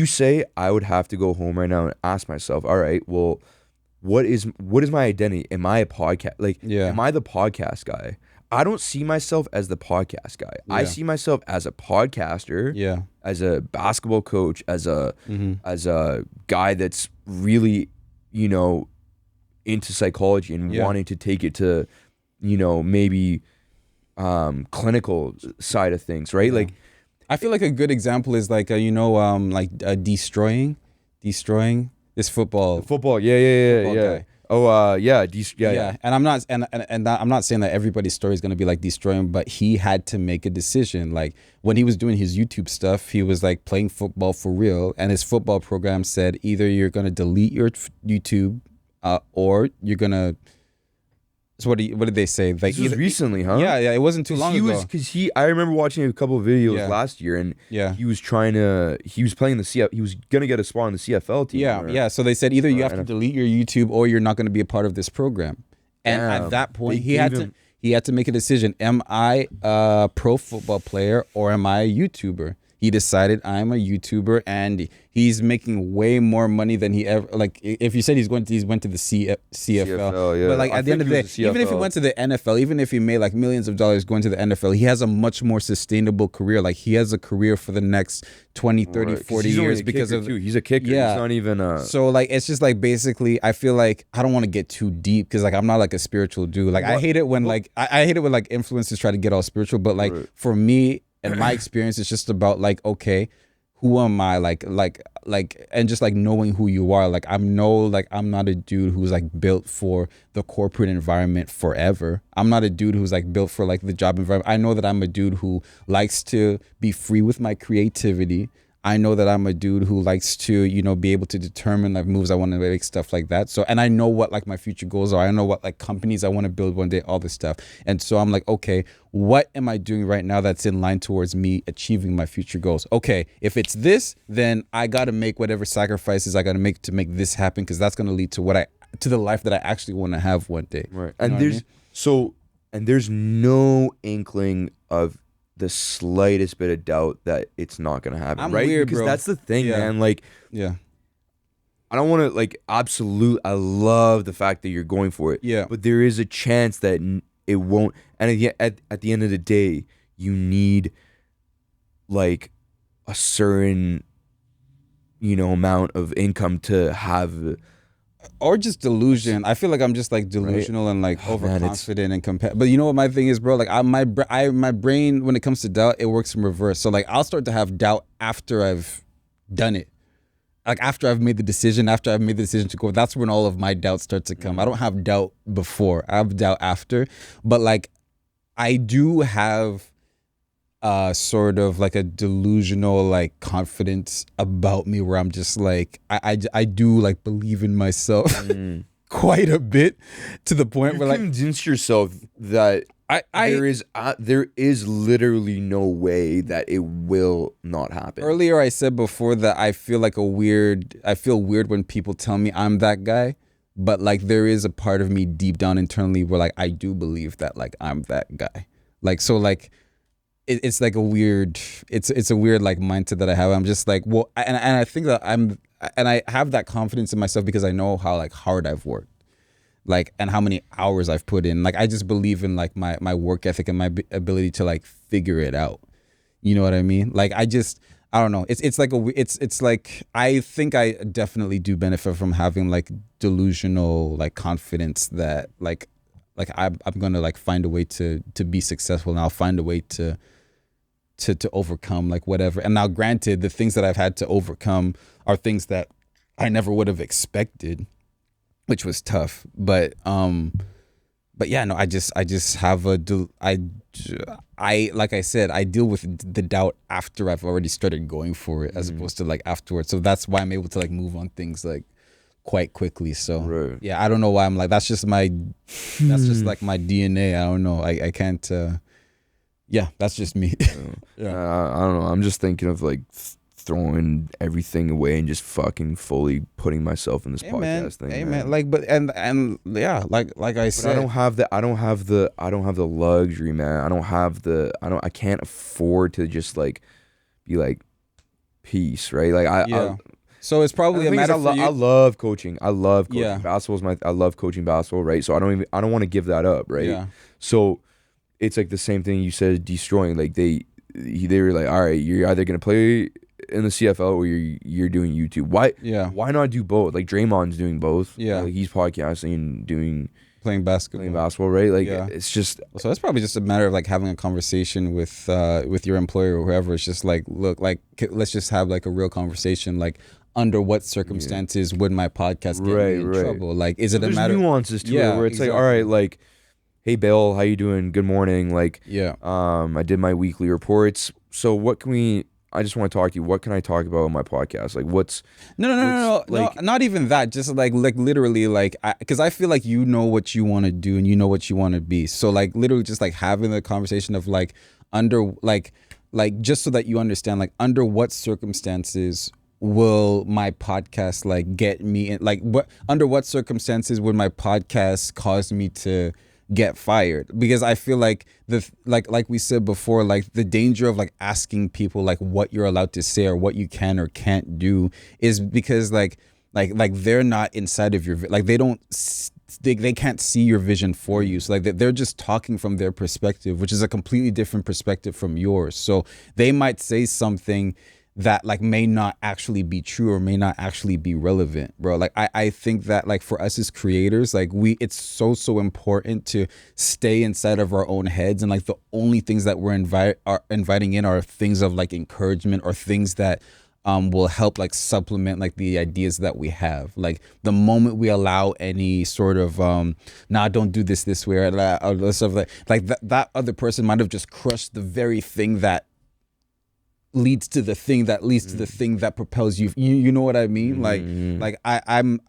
Speaker 1: say I would have to go home right now and ask myself, all right, well, what is my identity? Am I a podcast? Like, am I the podcast guy? I don't see myself as the podcast guy. I see myself as a podcaster, as a basketball coach, as a guy that's really, into psychology and wanting to take it to, maybe clinical side of things, right? Like,
Speaker 2: I feel like a good example is like destroying This football.
Speaker 1: Football. Yeah.
Speaker 2: Football guy.
Speaker 1: Oh, yeah.
Speaker 2: And I'm not I'm not saying that everybody's story is going to be like destroying, but he had to make a decision. Like when he was doing his YouTube stuff, he was like playing football for real, and his football program said either you're going to delete your YouTube, or you're going to. So what did they say? Like
Speaker 1: this was recently, huh?
Speaker 2: Yeah, it wasn't too long ago.
Speaker 1: I remember watching a couple of videos
Speaker 2: Yeah.
Speaker 1: last year, and
Speaker 2: Yeah.
Speaker 1: he was playing the CF. He was gonna get a spot on the CFL team.
Speaker 2: Yeah. So they said either you have to delete your YouTube or you're not going to be a part of this program. And at that point, he had to make a decision. Am I a pro football player or am I a YouTuber? He decided I'm a YouTuber, and he's making way more money than he ever. Like if you said he went to the CFL,
Speaker 1: yeah.
Speaker 2: But like at the end of the day, even if he went to the NFL, even if he made like millions of dollars going to the NFL, he has a much more sustainable career. Like he has a career for the next 20, 30, 40 years because of
Speaker 1: he's a kicker.
Speaker 2: Yeah.
Speaker 1: He's not even
Speaker 2: So like it's just like basically I feel like I don't want to get too deep because like I'm not like a spiritual dude. Like I hate it when like I hate it when like influencers try to get all spiritual, but like for me and my experience, it's just about like, okay, who am I? Like, and just like knowing who you are. Like, I'm not a dude who's like built for the corporate environment forever. I'm not a dude who's like built for like the job environment. I know that I'm a dude who likes to be free with my creativity. I know that I'm a dude who likes to, you know, be able to determine like moves I want to make, stuff like that. So, and I know what like my future goals are. I know what like companies I want to build one day, all this stuff. And so I'm like, okay, what am I doing right now that's in line towards me achieving my future goals? Okay, if it's this, then I got to make whatever sacrifices I got to make this happen, because that's going to lead to the life that I actually want to have one day.
Speaker 1: right. And there's no inkling of the slightest bit of doubt that it's not gonna happen.
Speaker 2: I'm
Speaker 1: right?
Speaker 2: weird,
Speaker 1: because
Speaker 2: bro.
Speaker 1: that's the thing, man. Like,
Speaker 2: Yeah.
Speaker 1: I don't want to like I love the fact that you're going for it.
Speaker 2: Yeah.
Speaker 1: But there is a chance that it won't. And at the end of the day, you need like a certain, you know, amount of income to have.
Speaker 2: Or just delusion. I feel like I'm just like delusional and like overconfident and competitive. But you know what my thing is, bro? Like my brain, when it comes to doubt, it works in reverse. So like I'll start to have doubt after I've done it. Like after I've made the decision, to go, that's when all of my doubts start to come. I don't have doubt before. I have doubt after. But like I do have sort of like a delusional like confidence about me where I'm just like I do like believe in myself quite a bit, to the point where like
Speaker 1: convince yourself that there is literally no way that it will not happen.
Speaker 2: Earlier I said before that I feel weird when people tell me I'm that guy, but like there is a part of me deep down internally where like I do believe that like I'm that guy. Like so like it's like a weird like mindset that I have. I'm just like, well, and I think that I have that confidence in myself because I know how like hard I've worked, like, and how many hours I've put in. Like I just believe in like my work ethic and my ability to like figure it out. You know what I mean? Like I don't know. It's like I think I definitely do benefit from having like delusional like confidence that like I'm gonna like find a way to be successful, and I'll find a way to overcome like whatever. And now granted, the things that I've had to overcome are things that I never would have expected, which was tough. But yeah, no, I just have I like I said, I deal with the doubt after I've already started going for it, as opposed to like afterwards. So that's why I'm able to like move on things like quite quickly. So yeah, I don't know why I'm like, that's just like my DNA. I don't know. I can't yeah, that's just me.
Speaker 1: I don't know. I'm just thinking of like throwing everything away and just fucking fully putting myself in this podcast thing.
Speaker 2: Man. Like, but and yeah, like I said,
Speaker 1: I don't have the luxury, man. I can't afford to just like be like peace, right? Like
Speaker 2: so it's probably a matter for you.
Speaker 1: I love coaching. I love coaching.
Speaker 2: Yeah.
Speaker 1: Basketball's I love coaching basketball, right? So I don't want to give that up, right?
Speaker 2: Yeah.
Speaker 1: So it's like the same thing you said, destroying. Like they were like, all right, you're either gonna play in the CFL or you're doing YouTube. Why not do both? Like Draymond's doing both.
Speaker 2: Yeah.
Speaker 1: Like he's podcasting and
Speaker 2: playing basketball,
Speaker 1: right? Like it's just,
Speaker 2: so it's probably just a matter of like having a conversation with your employer or whoever. It's just like, look, like let's just have like a real conversation. Like under what circumstances would my podcast get me in trouble? Like, is it a
Speaker 1: there's
Speaker 2: matter
Speaker 1: nuances to it where it's like, all right, like, hey Bill, how you doing? Good morning. Like, I did my weekly reports. So what can we? I just want to talk to you. What can I talk about on my podcast? Like, what's
Speaker 2: no,
Speaker 1: like,
Speaker 2: not even that. Just like literally, like, because I feel like you know what you want to do and you know what you want to be. So like, literally, just like having the conversation of like under like just so that you understand, like, under what circumstances will my podcast like get me in, like, what under what circumstances would my podcast cause me to get fired? Because I feel like like we said before, like the danger of like asking people like what you're allowed to say or what you can or can't do is because like they're not inside of your like they can't see your vision for you. So like they're just talking from their perspective, which is a completely different perspective from yours. So they might say something that like may not actually be true or may not actually be relevant, bro. Like I think that like for us as creators, like it's so important to stay inside of our own heads, and like the only things that we're inviting in are things of like encouragement or things that will help like supplement like the ideas that we have. Like the moment we allow any sort of don't do this way or stuff like that other person might have just crushed the very thing that leads to the thing that leads to the thing that propels you. You know what I mean? Like I'm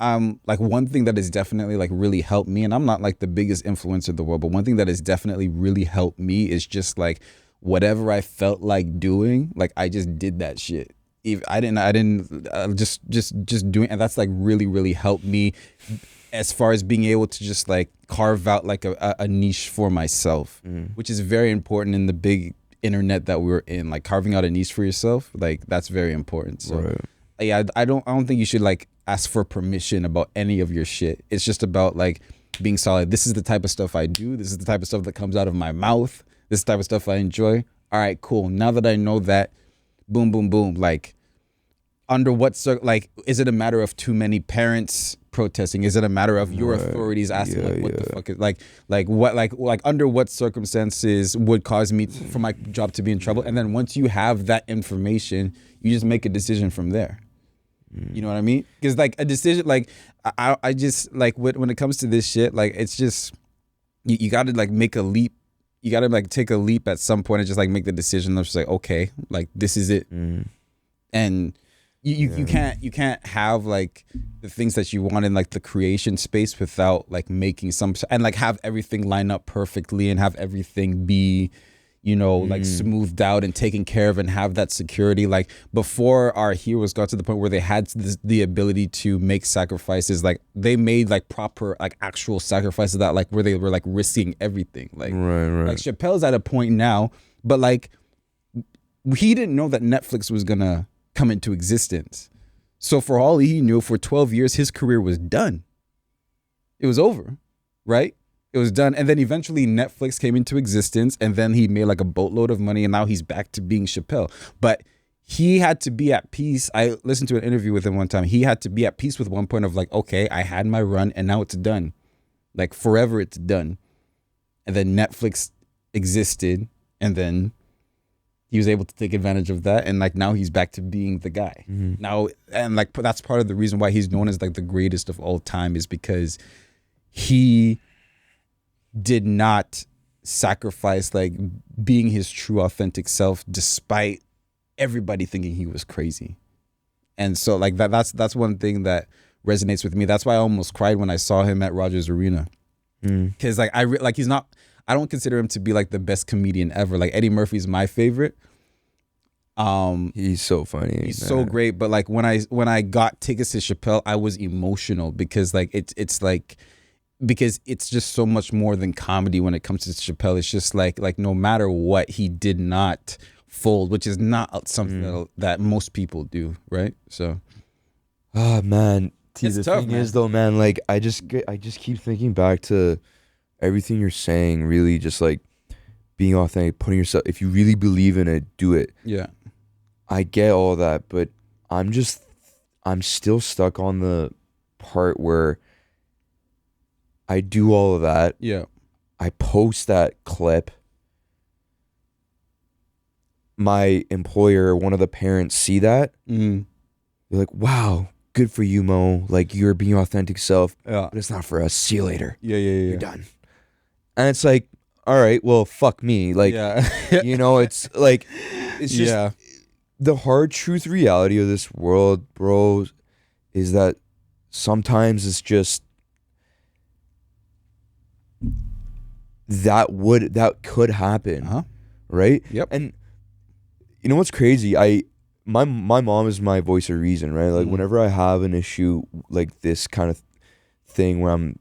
Speaker 2: like, one thing that has definitely like really helped me, and I'm not like the biggest influencer in the world, but one thing that has definitely really helped me is just like whatever I felt like doing, like I just did that shit. If I didn't just doing, and that's like really helped me as far as being able to just like carve out like a niche for myself, which is very important in the big internet that we're in. Like carving out a niche for yourself, like that's very important. So yeah, I don't think you should like ask for permission about any of your shit. It's just about like being solid. This is the type of stuff I do. This is the type of stuff that comes out of my mouth. This is the type of stuff I enjoy. All right, cool. Now that I know that, boom, boom, boom. Like under what like, is it a matter of too many parents protesting? Is it a matter of your authorities asking like what the fuck is like what like under what circumstances would cause me for my job to be in trouble? And then once you have that information, you just make a decision from there. You know what I mean? Because like a decision, like I just like when it comes to this shit, like it's just you got to like make a leap. You got to like take a leap at some point and just like make the decision of just like, okay, like this is it. And you can't have like the things that you want in like the creation space without like making some, and like have everything line up perfectly and have everything be, you know, like smoothed out and taken care of and have that security. Like before our heroes got to the point where they had the ability to make sacrifices, like they made like proper like actual sacrifices that like where they were like risking everything. Like like Chappelle's at a point now, but like he didn't know that Netflix was gonna come into existence. So for all he knew, for 12 years, his career was done. It was over, right? It was done. And then eventually Netflix came into existence, and then he made like a boatload of money, and now he's back to being Chappelle. But he had to be at peace. I listened to an interview with him one time. He had to be at peace with one point of like, okay, I had my run and now it's done. Like forever it's done. And then Netflix existed, and then he was able to take advantage of that, and like now he's back to being the guy. Now, and like that's part of the reason why he's known as like the greatest of all time, is because he did not sacrifice like being his true authentic self despite everybody thinking he was crazy. And so like that's one thing that resonates with me. That's why I almost cried when I saw him at Rogers Arena, because like he's not, I don't consider him to be like the best comedian ever. Like Eddie Murphy's my favorite.
Speaker 1: He's so funny.
Speaker 2: He's so great. But like when I got tickets to Chappelle, I was emotional because like it's like, because it's just so much more than comedy when it comes to Chappelle. It's just like no matter what, he did not fold, which is not something that most people do, right? So,
Speaker 1: man,
Speaker 2: it's
Speaker 1: the
Speaker 2: tough,
Speaker 1: thing
Speaker 2: man.
Speaker 1: is though, man, like I just keep thinking back to everything you're saying. Really, just like being authentic, putting yourself. If you really believe in it, do it.
Speaker 2: Yeah,
Speaker 1: I get all that, but I'm still stuck on the part where I do all of that.
Speaker 2: yeah.
Speaker 1: I post that clip. My employer, one of the parents, see that, They're like, wow, good for you, Mo. Like, you're being your authentic self,
Speaker 2: Yeah.
Speaker 1: but it's not for us. See you later.
Speaker 2: Yeah.
Speaker 1: You're done. And it's like, all right, well, fuck me. Like, you know, it's like, it's just the hard truth reality of this world, bro, is that sometimes it's just that could happen, right?
Speaker 2: Yep.
Speaker 1: And you know what's crazy? My mom is my voice of reason, right? Like whenever I have an issue like this kind of thing where I'm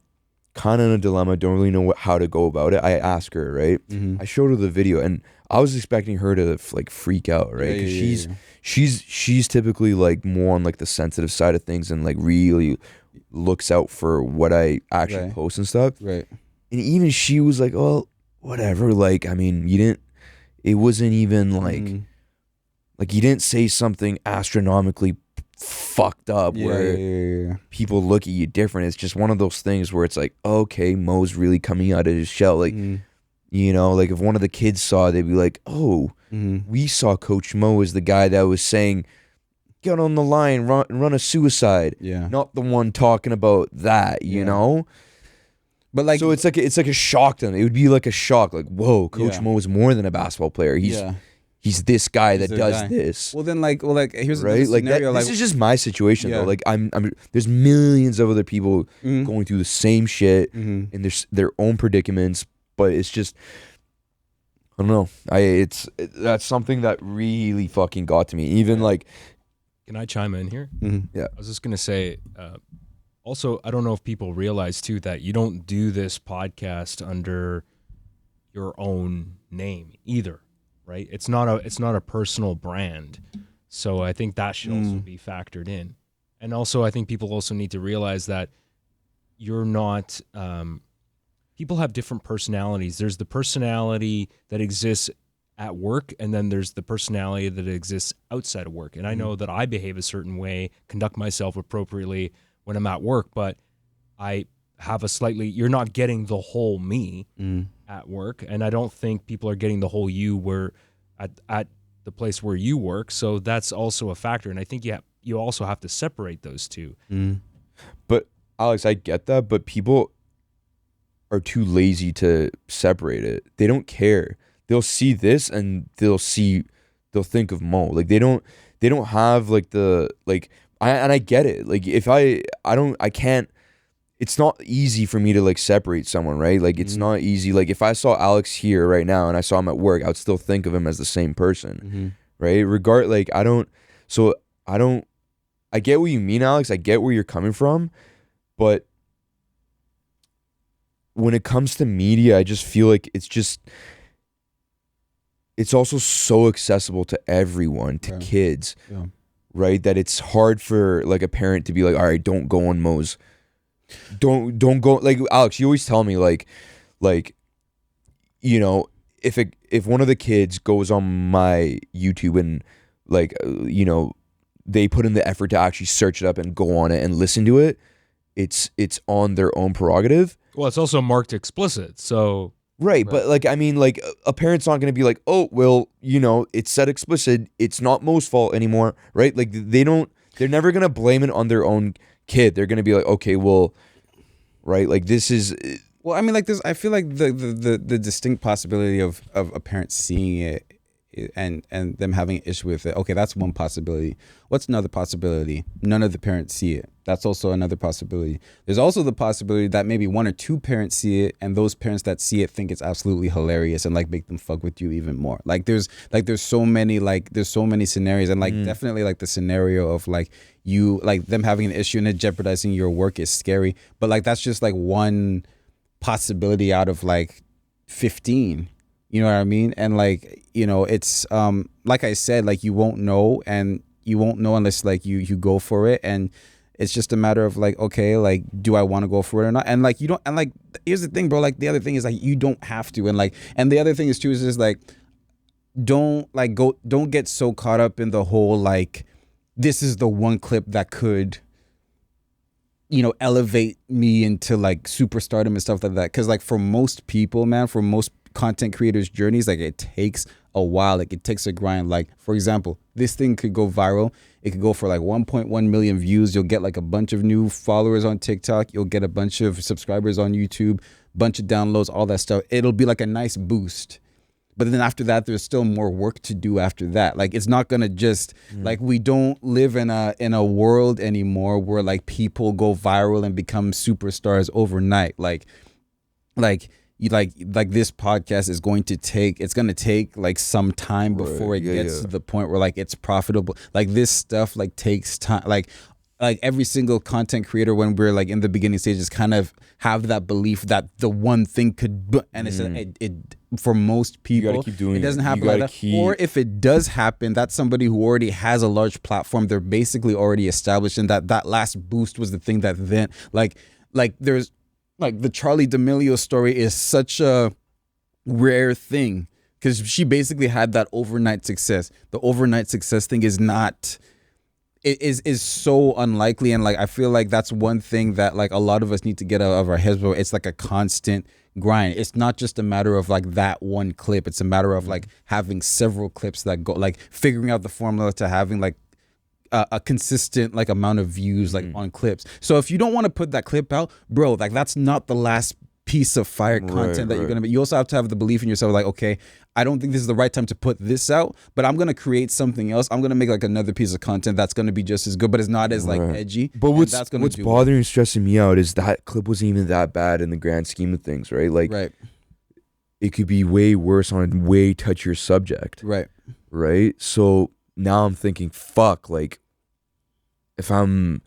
Speaker 1: kind of in a dilemma, don't really know how to go about it, I ask her, right? I showed her the video, and I was expecting her to like freak out, right? Because she's typically like more on like the sensitive side of things and like really looks out for what I actually post and stuff.
Speaker 2: Right.
Speaker 1: And even she was like, "Oh, whatever. Like, I mean, it wasn't even like you didn't say something astronomically fucked up where people look at you different. It's just one of those things where it's like, okay, Mo's really coming out of his shell. Like, you know, like if one of the kids saw it, they'd be like, oh, we saw Coach Mo as the guy that was saying, get on the line, run a suicide. Yeah. Not the one talking about that, you know? But like, so it's like a shock to them. It would be like a shock, like, whoa, Coach Mo is more than a basketball player. He's this guy that does this.
Speaker 2: Well, then, like, here's
Speaker 1: right. Like
Speaker 2: scenario,
Speaker 1: this is just my situation though. Like I'm there's millions of other people going through the same shit and there's their own predicaments, but it's just, I don't know. That's something that really fucking got to me. Even like,
Speaker 3: can I chime in here?
Speaker 1: Yeah,
Speaker 3: I was just gonna say. Also, I don't know if people realize too that you don't do this podcast under your own name either, right? It's not a personal brand. So I think that should also be factored in. And also I think people also need to realize that you're not people have different personalities. There's the personality that exists at work, and then there's the personality that exists outside of work. And I know that I behave a certain way, conduct myself appropriately when I'm at work, but I have you're not getting the whole me at work. And I don't think people are getting the whole you where at the place where you work. So that's also a factor. And I think you also have to separate those two.
Speaker 1: But Alex, I get that, but people are too lazy to separate it. They don't care. They'll see this and they'll think of Mo. Like they don't have like I get it. Like if I can't, it's not easy for me to like separate someone, right? Like it's not easy. Like if I saw Alex here right now and I saw him at work, I would still think of him as the same person, right? I get what you mean, Alex. I get where you're coming from, but when it comes to media, I just feel like it's also so accessible to everyone, to kids. Yeah. Right, that it's hard for like a parent to be like, all right, don't go on Mo's, don't go. Like Alex, you always tell me like, you know, if one of the kids goes on my YouTube and like, you know, they put in the effort to actually search it up and go on it and listen to it, it's on their own prerogative.
Speaker 3: Well, it's also marked explicit, so.
Speaker 1: Right, but like, I mean, like a parent's not going to be like, oh, well, you know, it's set explicit. It's not Mo's fault anymore, right? Like they're never going to blame it on their own kid. They're going to be like, okay, well, right? Like this is.
Speaker 2: Well, I mean, like this, I feel like the distinct possibility of a parent seeing it and them having an issue with it. Okay, that's one possibility. What's another possibility? None of the parents see it. That's also another possibility. There's also the possibility that maybe one or two parents see it, and those parents that see it think it's absolutely hilarious and like make them fuck with you even more. There's so many scenarios, and like definitely like the scenario of like you like them having an issue and it jeopardizing your work is scary. But like that's just like one possibility out of like 15. You know what I mean? And like, you know, it's like I said, like you won't know unless like you go for it. And it's just a matter of like, okay, like, do I want to go for it or not? And like, you don't, and like, here's the thing, bro. Like the other thing is like, you don't have to. And like, and the other thing is too, is just like, don't get so caught up in the whole, like, this is the one clip that could, you know, elevate me into like superstardom and stuff like that. Cause like for most people, man, content creators' journeys, like it takes a while, like it takes a grind. Like, for example, this thing could go viral. It could go for like 1.1 million views. You'll get like a bunch of new followers on TikTok. You'll get a bunch of subscribers on YouTube, bunch of downloads, all that stuff. It'll be like a nice boost. But then after that, there's still more work to do after that. Like, it's not gonna just like, we don't live in a world anymore where like people go viral and become superstars overnight. Like this podcast is going to take, it's going to take like some time before it gets to the point where like it's profitable. Like, this stuff like takes time. Like every single content creator, when we're like in the beginning stages, kind of have that belief that the one thing could, and it's it for most people,
Speaker 1: you gotta keep doing
Speaker 2: it doesn't happen like that. Or if it does happen, that's somebody who already has a large platform. They're basically already established, and that last boost was the thing that then like there's like the Charli D'Amelio story is such a rare thing because she basically had that overnight success. The overnight success thing is not, it is so unlikely. And like, I feel like that's one thing that like a lot of us need to get out of our heads, but it's like a constant grind. It's not just a matter of like that one clip. It's a matter of like having several clips that go, like figuring out the formula to having like a consistent like amount of views like on clips. So if you don't want to put that clip out, bro, like that's not the last piece of fire content that you're gonna be. You also have to have the belief in yourself, like, okay, I don't think this is the right time to put this out, but I'm gonna create something else. I'm gonna make like another piece of content that's gonna be just as good, but it's not as like edgy.
Speaker 1: But what's bothering and stressing me out is that clip wasn't even that bad in the grand scheme of things, right? Like, it could be way worse on a way touchier subject, right? So now I'm thinking, fuck, like, if I'm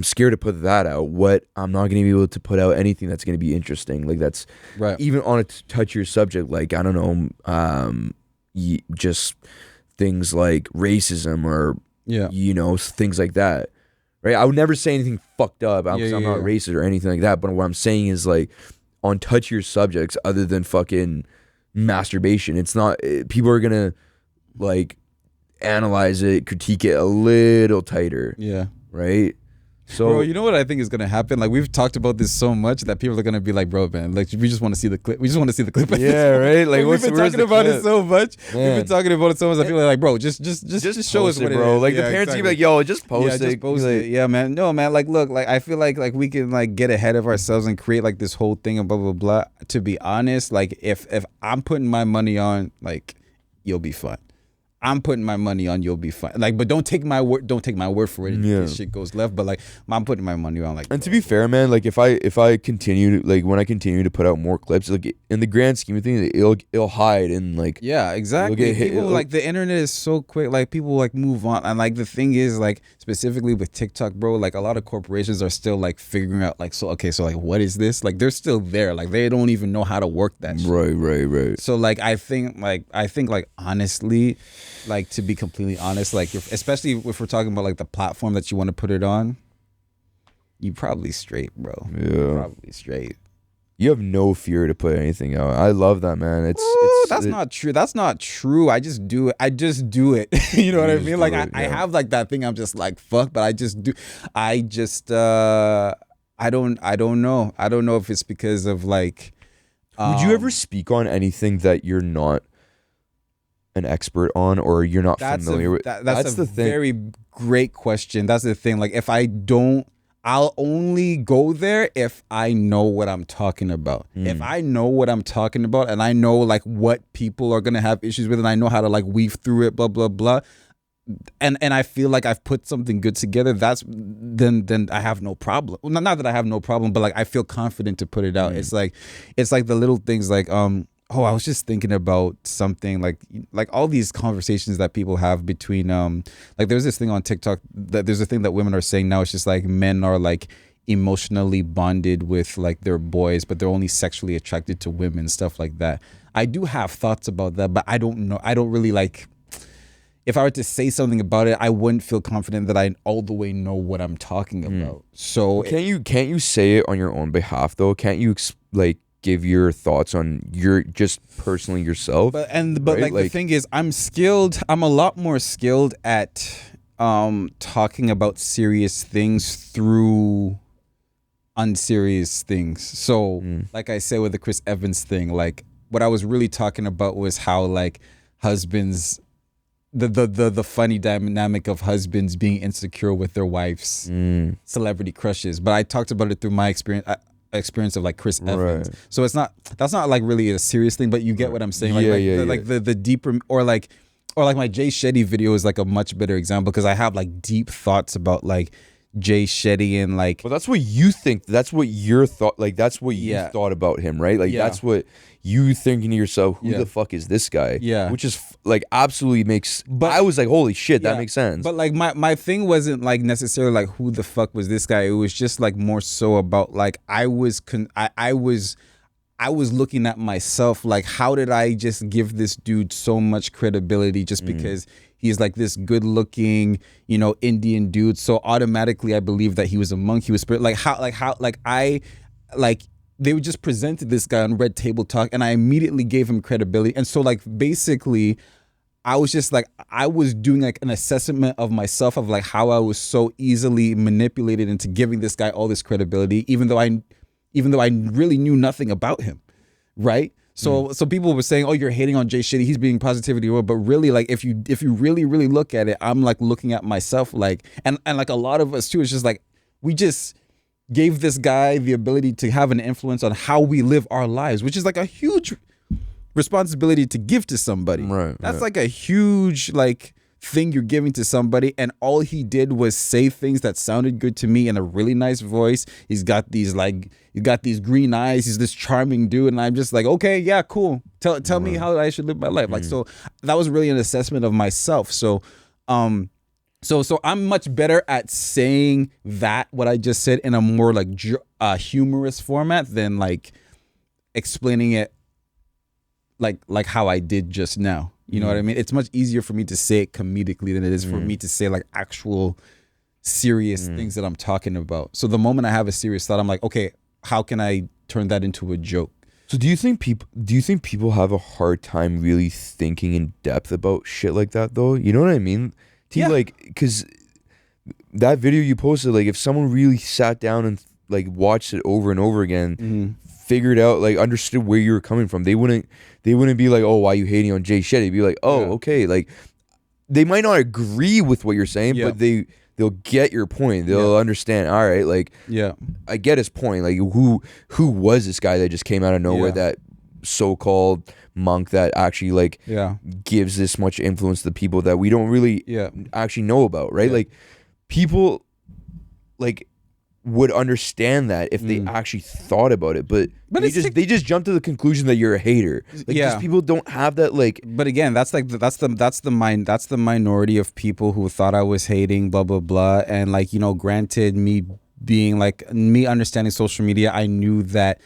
Speaker 1: scared to put that out, I'm not gonna be able to put out anything that's gonna be interesting. Like, that's even on a touchier subject, like, I don't know, just things like racism or you know, things like that, right? I would never say anything fucked up because I'm not racist or anything like that. But what I'm saying is, like, on touchier subjects other than fucking masturbation, it's not, people are gonna like analyze it, critique it a little tighter. Right? So,
Speaker 2: bro, you know what I think is gonna happen? Like, we've talked about this so much that people are gonna be like, bro, man, like, we just want to see the clip. We just want to see the clip.
Speaker 1: Yeah, right. Like,
Speaker 2: we've been talking about it so much.
Speaker 1: Man.
Speaker 2: We've been talking about it so much that people are like, bro, just show us what it, bro.
Speaker 1: Like, the parents be like, yo, just post it.
Speaker 2: Just post it. Yeah, man. No, man. Like, look, like, I feel like we can like get ahead of ourselves and create like this whole thing and blah blah blah. To be honest, like, if I'm putting my money on, like, you'll be fine. I'm putting my money on you'll be fine. Like, but don't take my word for it if this shit goes left. But like, I'm putting my money on, like.
Speaker 1: And to be fair, man, like, if I continue to, like, when I continue to put out more clips, like, in the grand scheme of things, it'll hide and like.
Speaker 2: Yeah, exactly.
Speaker 1: Get hit,
Speaker 2: people like, the internet is so quick. Like, people like move on, and like the thing is, like, specifically with TikTok, bro, like a lot of corporations are still like figuring out like, so like, what is this? Like, they're still there. Like, they don't even know how to work that shit.
Speaker 1: Right.
Speaker 2: So like, I think honestly, like, to be completely honest, like, especially if we're talking about like the platform that you want to put it on, you probably straight, bro.
Speaker 1: Yeah,
Speaker 2: probably straight.
Speaker 1: You have no fear to put anything out. I love that, man.
Speaker 2: That's not true. That's not true. I just do it. You know what I mean? Like, I have like that thing. I'm just like, fuck, but I just do. I just I don't know. I don't know if it's because of like.
Speaker 1: Would you ever speak on anything that you're not an expert on, or you're not familiar with?
Speaker 2: That's the thing. Very great question. That's the thing. Like, if I don't, I'll only go there if I know what I'm talking about. If I know what I'm talking about and I know like what people are gonna have issues with, and I know how to like weave through it, blah blah blah, and I feel like I've put something good together, then I have no problem. Well, not that I have no problem, but like, I feel confident to put it out. It's like the little things like I was just thinking about something like all these conversations that people have between like, there's this thing on TikTok that there's a thing that women are saying now. It's just like, men are like emotionally bonded with like their boys, but they're only sexually attracted to women, stuff like that. I do have thoughts about that, but I don't know. I don't really like. If I were to say something about it, I wouldn't feel confident that I all the way know what I'm talking about. So
Speaker 1: can't you say it on your own behalf though? Can't you like give your thoughts on your just personally yourself?
Speaker 2: But right? like the thing is, I'm a lot more skilled at talking about serious things through unserious things. So like I said with the Chris Evans thing, like, what I was really talking about was how like husbands, the funny dynamic of husbands being insecure with their wives' celebrity crushes. But I talked about it through my experience of like Chris Evans. So that's not like really a serious thing, but you get what I'm saying. Like the deeper or like my Jay Shetty video is like a much better example because I have like deep thoughts about like Jay Shetty and like.
Speaker 1: Well, that's what you think. That's what your thought. Like that's what you thought about him, right? Like that's what you thinking to yourself. Who the fuck is this guy?
Speaker 2: Yeah,
Speaker 1: which is like absolutely makes. But I was like, holy shit, that makes sense.
Speaker 2: But like my thing wasn't like necessarily like who the fuck was this guy. It was just like more so about like I was looking at myself like how did I just give this dude so much credibility just because he's like this good looking, you know, Indian dude. So automatically I believe that he was a monk. He was spirit. They would just presented this guy on Red Table Talk and I immediately gave him credibility. And so like basically I was just like, I was doing like an assessment of myself of like how I was so easily manipulated into giving this guy all this credibility, even though I really knew nothing about him. Right. So people were saying, oh, you're hating on Jay Shetty. He's being positivity. But really, like, if you really, really look at it, I'm like looking at myself like, and like a lot of us too, it's just like, we just gave this guy the ability to have an influence on how we live our lives, which is like a huge responsibility to give to somebody.
Speaker 1: Right.
Speaker 2: That's like a huge, like, thing you're giving to somebody, and all he did was say things that sounded good to me in a really nice voice. He's got these green eyes. He's this charming dude, and I'm just like, okay, yeah, cool. Tell me how I should live my life. Like, so that was really an assessment of myself. So I'm much better at saying that what I just said in a more like humorous format than like explaining it like how I did just now. You know what I mean? It's much easier for me to say it comedically than it is for me to say like actual serious things that I'm talking about. So the moment I have a serious thought, I'm like, okay, how can I turn that into a joke?
Speaker 1: So do you think people have a hard time really thinking in depth about shit like that though? You know what I mean? Like, because that video you posted, like if someone really sat down and like watched it over and over again, figured out, like understood where you were coming from, they wouldn't be like, oh, why are you hating on Jay Shetty? They'd be like, oh, okay. Like they might not agree with what you're saying, but they'll get your point. They'll understand. All right, like I get his point. Like who was this guy that just came out of nowhere, that so-called monk that actually like gives this much influence to people that we don't really actually know about, right? Like people like would understand that if they actually thought about it, but they just jump to the conclusion that you're a hater. Like just people don't have that like. But
Speaker 2: again, that's the minority of people who thought I was hating, blah blah blah, and like, you know, granted, me understanding social media, I knew that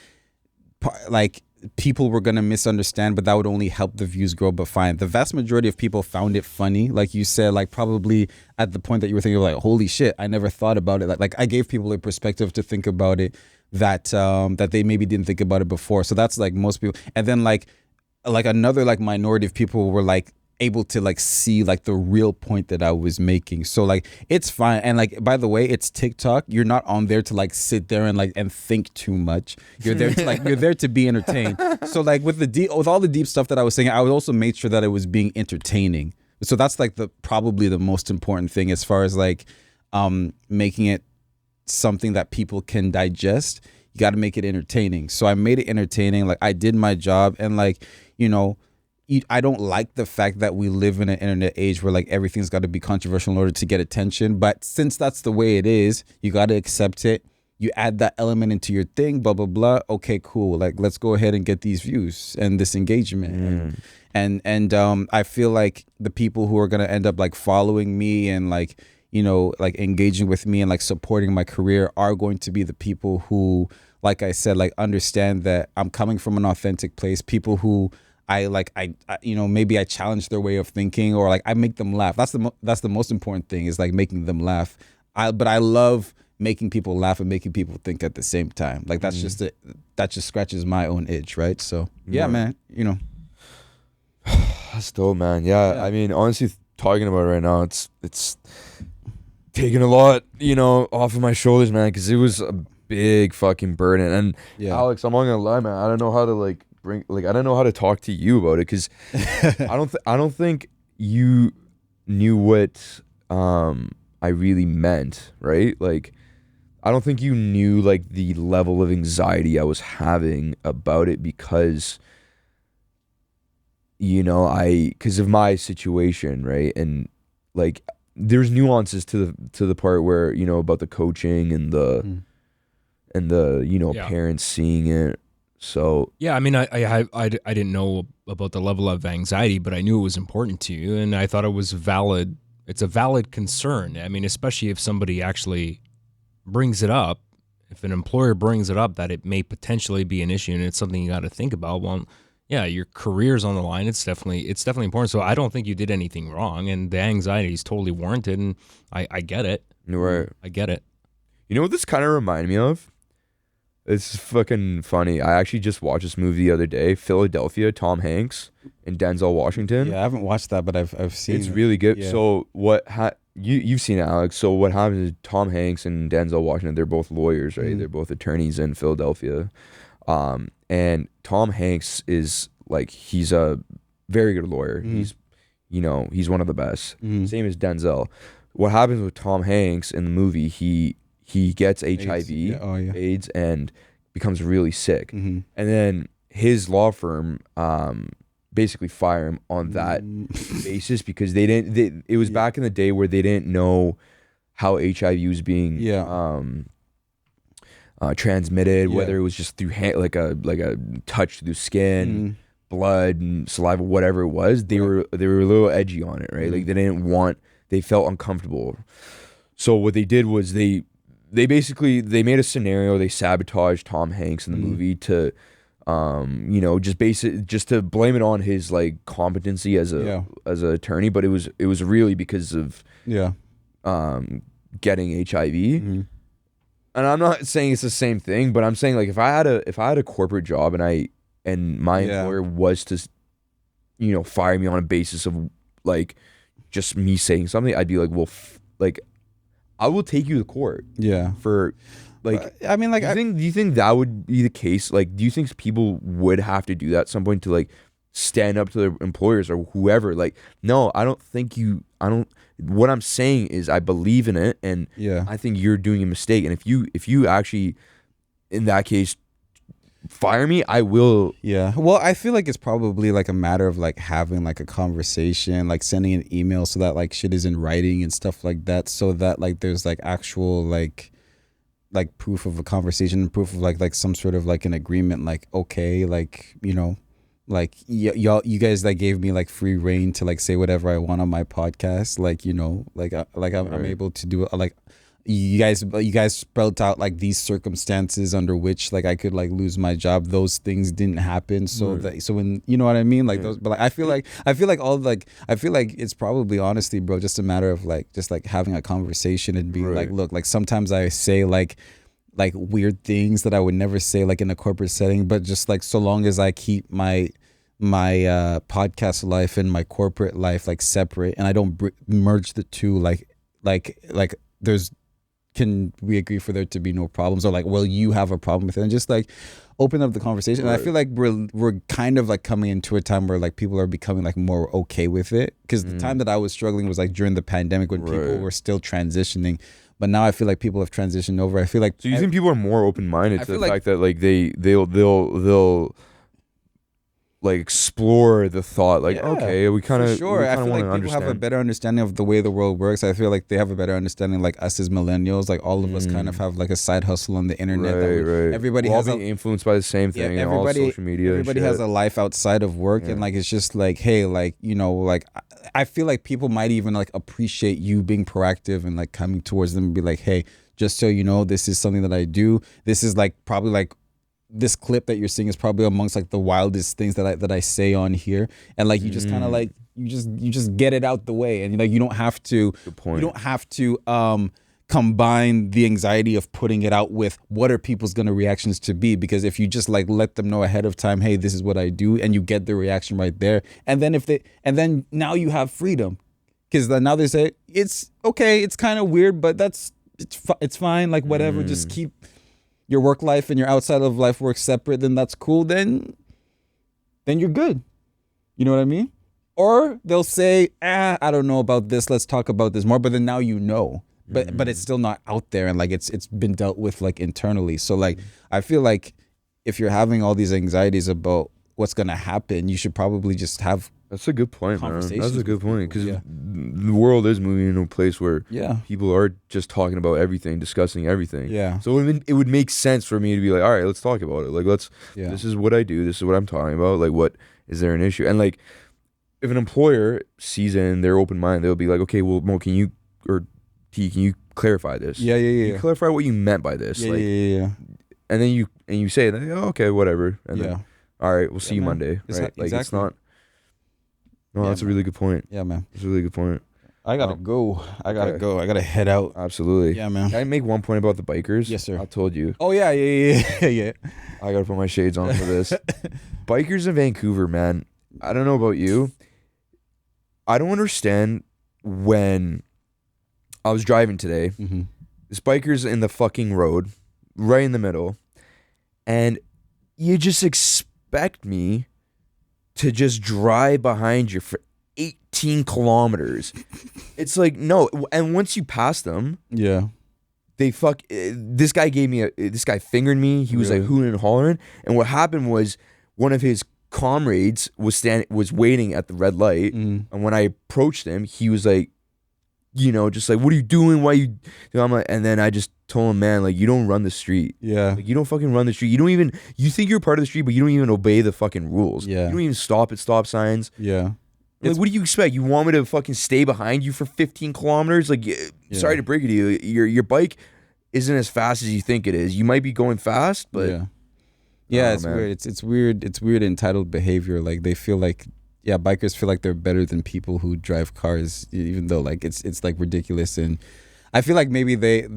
Speaker 2: like people were gonna misunderstand, but that would only help the views grow. But fine, the vast majority of people found it funny, like you said, like probably at the point that you were thinking like, holy shit, I never thought about it. Like I gave people a perspective to think about it that they maybe didn't think about it before. So that's like most people. And then like another like minority of people were like able to like see like the real point that I was making. So like it's fine. And like, by the way, it's TikTok. You're not on there to like sit there and think too much. You're there to like, you're there to be entertained. So like with all the deep stuff that I was saying, I would also make sure that it was being entertaining. So that's like probably the most important thing as far as like making it something that people can digest. You got to make it entertaining. So I made it entertaining. Like I did my job, and like, you know, I don't like the fact that we live in an internet age where like everything's got to be controversial in order to get attention. But since that's the way it is, you got to accept it. You add that element into your thing, blah, blah, blah. Okay, cool. Like, let's go ahead and get these views and this engagement. And I feel like the people who are going to end up like following me and like, you know, like engaging with me and like supporting my career are going to be the people who, like I said, like understand that I'm coming from an authentic place. People who I you know, maybe I challenge their way of thinking, or like I make them laugh. That's the most important thing, is like making them laugh. But I love making people laugh and making people think at the same time. Like that's just that just scratches my own itch, right? So yeah, man, you know.
Speaker 1: That's dope, man. Yeah, I mean, honestly, talking about it right now, it's taking a lot, you know, off of my shoulders, man, because it was a big fucking burden. And Alex, I'm not gonna lie, man, I don't know how to like I don't know how to talk to you about it, because I don't think you knew what I really meant, right? Like, I don't think you knew like the level of anxiety I was having about it, because because of my situation, right? And like there's nuances to the part where, about the coaching and the
Speaker 3: Yeah.
Speaker 1: parents seeing it. So
Speaker 3: Yeah, I mean, I didn't know about the level of anxiety, but I knew it was important to you, and I thought it was valid. It's a valid concern. I mean, especially if somebody actually brings it up, if an employer brings it up that it may potentially be an issue and it's something you got to think about. Well, yeah, your career's on the line. It's definitely important. So I don't think you did anything wrong, and the anxiety is totally warranted, and I get it.
Speaker 1: right.
Speaker 3: I get it.
Speaker 1: You know what this kind of reminded me of? It's fucking funny. I actually just watched this movie the other day, Philadelphia, Tom Hanks and Denzel Washington.
Speaker 2: Yeah, I haven't watched that, but I've seen
Speaker 1: It's
Speaker 2: it.
Speaker 1: really good.
Speaker 2: Yeah.
Speaker 1: So you've seen it, Alex. So what happens is Tom Hanks and Denzel Washington, they're both lawyers, right?
Speaker 2: Mhm.
Speaker 1: They're both attorneys in Philadelphia. And Tom Hanks is like, he's a very good lawyer.
Speaker 2: Mhm.
Speaker 1: He's one of the best.
Speaker 2: Mhm.
Speaker 1: Same as Denzel. What happens with Tom Hanks in the movie, he gets HIV,
Speaker 2: Yeah. Oh yeah.
Speaker 1: AIDS, and becomes really sick.
Speaker 2: Mm-hmm.
Speaker 1: And then his law firm basically fire him on that basis, because it was back in the day where they didn't know how HIV was being transmitted,
Speaker 2: Yeah.
Speaker 1: whether it was just through like a touch through skin, blood and saliva, whatever it was. They were a little edgy on it, right? Like they felt uncomfortable. So what they did was they made a scenario. They sabotaged Tom Hanks in the movie to just to blame it on his like competency as an attorney, but it was really because of getting HIV. And I'm not saying it's the same thing, but I'm saying like if I had a corporate job and my employer was to fire me on a basis of like just me saying something, I'd be like, well, I will take you to court.
Speaker 2: Yeah.
Speaker 1: For like,
Speaker 2: I mean, like,
Speaker 1: do you think that would be the case? Like, do you think people would have to do that at some point to like stand up to their employers or whoever? Like, no, I don't. What I'm saying is I believe in it, and I think you're doing a mistake. And if you actually, in that case, fire me, I will.
Speaker 2: Yeah. Well, I feel like it's probably like a matter of like having like a conversation, like sending an email so that like shit is in writing and stuff like that, so that like there's like actual like proof of a conversation, proof of like some sort of like an agreement, like, okay, like, like you guys like gave me like free reign to like say whatever I want on my podcast, like, I'm able to do it, like you guys spelled out like these circumstances under which like I could like lose my job. Those things didn't happen, so so when you know what I mean, like those. But like I feel like it's probably honestly, bro, just a matter of like just like having a conversation and being like, look, like sometimes I say like weird things that I would never say like in a corporate setting, but just like so long as I keep my podcast life and my corporate life like separate and I don't merge the two, like there's. Can we agree for there to be no problems, or like, well, you have a problem with it, and just like open up the conversation. And I feel like we're kind of like coming into a time where like people are becoming like more okay with it, because the time that I was struggling was like during the pandemic when people were still transitioning, but now I feel like people have transitioned over. I feel like,
Speaker 1: so you think people are more open-minded to the fact that like they'll like explore the thought, like, okay, we kind of
Speaker 2: I feel like people
Speaker 1: understand.
Speaker 2: have a better understanding of the way the world works. I feel like they have a better understanding, like us as millennials, like all of us kind of have like a side hustle on the internet. Everybody
Speaker 1: we're
Speaker 2: has
Speaker 1: all being influenced by the same thing. All social media.
Speaker 2: Everybody has a life outside of work, and like it's just like, hey, like, like I feel like people might even like appreciate you being proactive and like coming towards them and be like, hey, just so you know, this is something that I do. This is like probably like. This clip that you're seeing is probably amongst like the wildest things that I say on here, and like you just kind of like you just get it out the way, and like you don't have to combine the anxiety of putting it out with what are people's reactions to be, because if you just like let them know ahead of time, hey, this is what I do, and you get the reaction right there, and then now you have freedom, because now they say it's okay, it's kind of weird, but it's fine, like whatever, just keep your work life and your outside of life work separate, then that's cool. Then then you're good. You know what I mean? Or they'll say, I don't know about this. Let's talk about this more. But then now you know. But it's still not out there, and like it's been dealt with like internally. So like I feel like if you're having all these anxieties about what's gonna happen, you should probably just have.
Speaker 1: That's a good point, man. That's a good point, because
Speaker 2: Yeah.
Speaker 1: the world is moving into a place where
Speaker 2: Yeah.
Speaker 1: people are just talking about everything, discussing everything.
Speaker 2: Yeah.
Speaker 1: So it would make sense for me to be like, all right, let's talk about it. Like,
Speaker 2: Yeah.
Speaker 1: this is what I do. This is what I'm talking about. Like, what is there an issue? And like, if an employer sees it and they're open minded, they'll be like, okay, well, Mo, can you clarify this?
Speaker 2: Yeah.
Speaker 1: Can you clarify what you meant by this?
Speaker 2: Yeah.
Speaker 1: Like,
Speaker 2: Yeah.
Speaker 1: and then you say that, oh, okay, whatever. And
Speaker 2: Yeah.
Speaker 1: then, all right, we'll see you
Speaker 2: man.
Speaker 1: Monday.
Speaker 2: It's
Speaker 1: Right? Like, it's
Speaker 2: exactly.
Speaker 1: not. No,
Speaker 2: Yeah,
Speaker 1: that's a
Speaker 2: man.
Speaker 1: really good point.
Speaker 2: Yeah, man.
Speaker 1: That's a really good point.
Speaker 2: I gotta go. I gotta
Speaker 1: okay.
Speaker 2: go. I gotta head out.
Speaker 1: Absolutely.
Speaker 2: Yeah, man.
Speaker 1: Can I make one point about the bikers?
Speaker 2: Yes, sir.
Speaker 1: I told you.
Speaker 2: Oh yeah. Yeah.
Speaker 1: I gotta put my shades on for this. Bikers in Vancouver, man. I don't know about you. I don't understand when I was driving today.
Speaker 2: Mm-hmm.
Speaker 1: This biker's in the fucking road, right in the middle, and you just expect me to just drive behind you for 18 kilometers. It's like, no. And once you pass them,
Speaker 2: Yeah.
Speaker 1: this guy fingered me. He was
Speaker 2: Really?
Speaker 1: like hooting and hollering. And what happened was one of his comrades was waiting at the red light.
Speaker 2: Mm.
Speaker 1: And when I approached him, he was like, just like, what are you doing? Why I'm like, and then I just told him, man, like, you don't run the street.
Speaker 2: Yeah.
Speaker 1: Like, you don't fucking run the street. You think you're part of the street, but you don't even obey the fucking rules.
Speaker 2: Yeah.
Speaker 1: You don't even stop at stop signs.
Speaker 2: Yeah.
Speaker 1: Like, what do you expect? You want me to fucking stay behind you for 15 kilometers? Like, sorry to break it to you. Your bike isn't as fast as you think it is. You might be going fast, but
Speaker 2: yeah,
Speaker 1: Oh,
Speaker 2: it's
Speaker 1: man.
Speaker 2: weird. It's weird. It's weird entitled behavior. Like they feel like, bikers feel like they're better than people who drive cars, even though like it's like ridiculous. And I feel like maybe they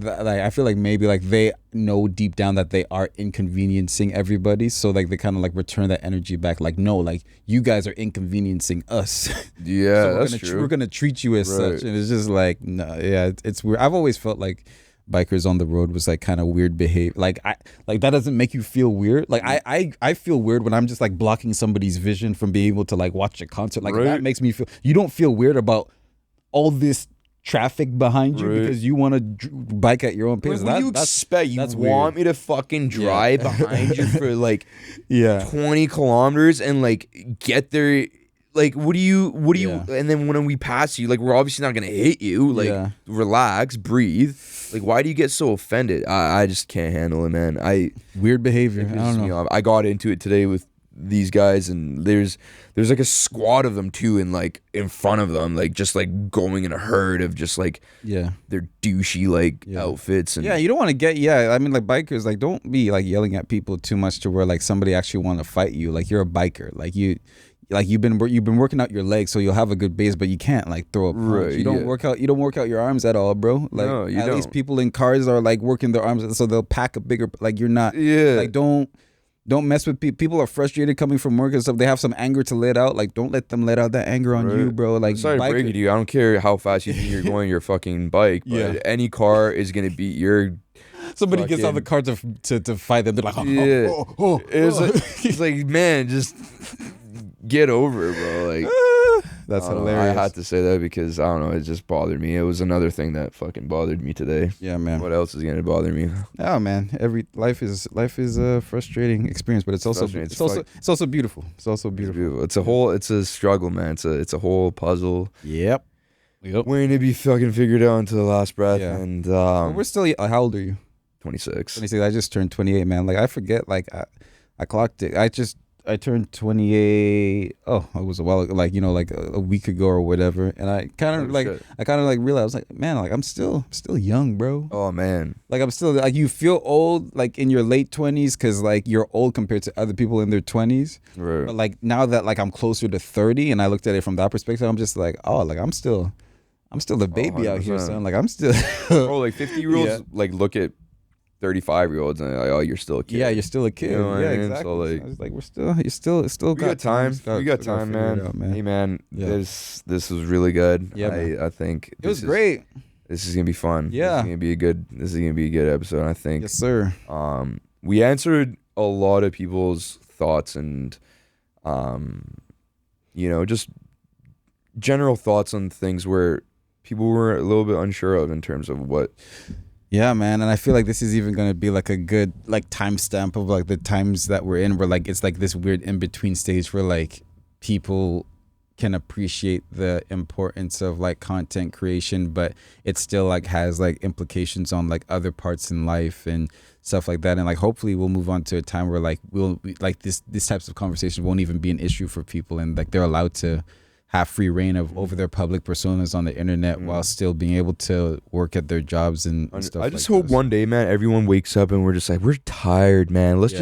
Speaker 2: know deep down that they are inconveniencing everybody. So like they kind of like return that energy back. Like, no, like you guys are inconveniencing us.
Speaker 1: yeah,
Speaker 2: So
Speaker 1: that's true.
Speaker 2: we're gonna treat you as
Speaker 1: Right.
Speaker 2: such, and it's just like, no, yeah, it's weird. I've always felt like bikers on the road was like kind of weird behavior. Like that doesn't make you feel weird. Like I feel weird when I'm just like blocking somebody's vision from being able to like watch a concert. Like
Speaker 1: Right.
Speaker 2: that makes me feel. You don't feel weird about all this traffic behind you
Speaker 1: Right.
Speaker 2: because you want to bike at your own pace.
Speaker 1: Like, what do you expect? You
Speaker 2: that's
Speaker 1: want
Speaker 2: weird.
Speaker 1: me to fucking drive behind you for like
Speaker 2: Yeah.
Speaker 1: 20 kilometers and like get there? Like, what do you?
Speaker 2: Yeah.
Speaker 1: And then when we pass you, like, we're obviously not gonna hit you. Like,
Speaker 2: Yeah.
Speaker 1: relax, breathe. Like, why do you get so offended? I just can't handle it, man.
Speaker 2: Weird behavior.
Speaker 1: It
Speaker 2: I
Speaker 1: pisses
Speaker 2: don't
Speaker 1: me
Speaker 2: know.
Speaker 1: off. I got into it today with these guys, and there's like a squad of them too, and like in front of them, like just like going in a herd of just like
Speaker 2: Yeah.
Speaker 1: their douchey like
Speaker 2: Yeah.
Speaker 1: outfits. And
Speaker 2: Yeah, you don't want to get. Yeah, I mean, like bikers, like don't be like yelling at people too much to where like somebody actually want to fight you. Like you're a biker. Like you've been working out your legs, so you'll have a good base, but you can't like throw a punch.
Speaker 1: Right,
Speaker 2: You don't
Speaker 1: yeah.
Speaker 2: work out. You don't work out your arms at all, bro. Like
Speaker 1: No, you
Speaker 2: at least
Speaker 1: don't.
Speaker 2: people in cars are like working their arms, so they'll pack a bigger. Like you're not.
Speaker 1: Yeah.
Speaker 2: Like don't mess with people. People are frustrated coming from work and stuff. They have some anger to let out. Like don't let them let out that anger on you,
Speaker 1: Right.
Speaker 2: bro. Like
Speaker 1: Sorry to
Speaker 2: biker-
Speaker 1: break it to you. I don't care how fast you think you're going your fucking bike, but
Speaker 2: Yeah.
Speaker 1: any car is gonna beat your.
Speaker 2: Somebody gets out the
Speaker 1: fucking-
Speaker 2: car to fight them. They're like,
Speaker 1: Yeah.
Speaker 2: oh.
Speaker 1: It's like, man, just get over it, bro. Like,
Speaker 2: That's
Speaker 1: I don't know.
Speaker 2: hilarious.
Speaker 1: I had to say that because I don't know. It just bothered me. It was another thing that fucking bothered me today.
Speaker 2: Yeah, man.
Speaker 1: What else is gonna bother me?
Speaker 2: Oh man, life is a frustrating experience, but it's also
Speaker 1: Frustrating.
Speaker 2: it's also beautiful. It's also
Speaker 1: It's
Speaker 2: beautiful.
Speaker 1: beautiful. It's a struggle, man. It's a whole puzzle
Speaker 2: Yep.
Speaker 1: waiting to be fucking figured out until the last breath.
Speaker 2: Yeah.
Speaker 1: And
Speaker 2: But we're still. How old are you?
Speaker 1: 26.
Speaker 2: 26. I just turned 28, man. Like I forget. Like I clocked it. I turned 28. Oh, it was a while ago, like like a week ago or whatever. And I kind of
Speaker 1: Oh,
Speaker 2: like
Speaker 1: shit.
Speaker 2: realized I was like, man, like I'm still young, bro.
Speaker 1: Oh man.
Speaker 2: Like I'm still like you feel old like in your late 20s because like you're old compared to other people in their 20s.
Speaker 1: Right.
Speaker 2: But like now that like I'm closer to 30 and I looked at it from that perspective, I'm just like, oh, like I'm still the baby out here,
Speaker 1: 100%.
Speaker 2: son. Like I'm still
Speaker 1: Bro, like 50-year-olds
Speaker 2: Yeah.
Speaker 1: like look at 35-year-olds and they're like, oh, you're still a kid.
Speaker 2: yeah, you're still a kid.
Speaker 1: You know what
Speaker 2: Yeah,
Speaker 1: I mean?
Speaker 2: exactly.
Speaker 1: So, like,
Speaker 2: I was like, you're still
Speaker 1: We got time. We got
Speaker 2: still gotta
Speaker 1: time,
Speaker 2: figure it
Speaker 1: man.
Speaker 2: out, man.
Speaker 1: Hey, man.
Speaker 2: Yeah.
Speaker 1: This was really good.
Speaker 2: Yeah, man.
Speaker 1: I think
Speaker 2: It was
Speaker 1: this is-
Speaker 2: great.
Speaker 1: This is gonna be fun.
Speaker 2: Yeah.
Speaker 1: This is gonna be a good episode. I think.
Speaker 2: Yes, sir.
Speaker 1: We answered a lot of people's thoughts and Just general thoughts on things where people were a little bit unsure of in terms of what.
Speaker 2: Yeah, man, and I feel like this is even gonna be like a good like timestamp of like the times that we're in, where like it's like this weird in between stage where like people can appreciate the importance of like content creation, but it still like has like implications on like other parts in life and stuff like that. And like hopefully we'll move on to a time where like like these types of conversations won't even be an issue for people, and like they're allowed to have free reign of over their public personas on the internet while still being able to work at their jobs and stuff.
Speaker 1: I just hope one day, man, everyone wakes up and we're just like, we're tired, man. Let's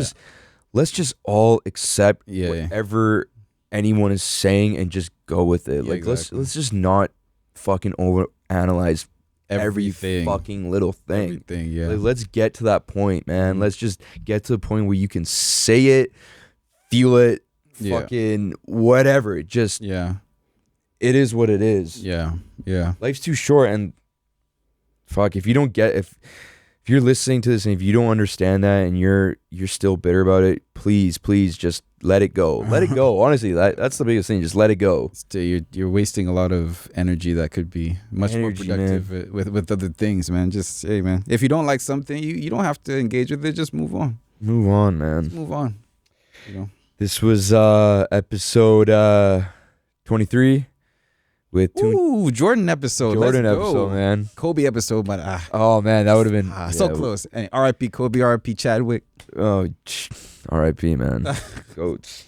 Speaker 1: just all accept whatever anyone is saying and just go with it. Like exactly. let's just not fucking overanalyze every fucking little thing.
Speaker 2: Everything, yeah.
Speaker 1: Like, let's get to that point, man. Let's just get to the point where you can say it, feel it, fucking whatever. It just it is what it is.
Speaker 2: Yeah.
Speaker 1: Life's too short, and fuck, if you don't get if you're listening to this and if you don't understand that and you're still bitter about it, please just let it go. Let it go. Honestly, that's the biggest thing. Just let it go.
Speaker 2: You're wasting a lot of energy that could be much more productive with other things, man. Just hey, man. If you don't like something, you don't have to engage with it. Just move on.
Speaker 1: Move on, man.
Speaker 2: Just move on.
Speaker 1: This was episode 23 with
Speaker 2: Jordan episode.
Speaker 1: Jordan episode, man.
Speaker 2: Kobe episode, but
Speaker 1: oh man, that would have been
Speaker 2: so close. Hey, R.I.P. Kobe, R.I.P. Chadwick.
Speaker 1: Oh, R.I.P. man. The goats.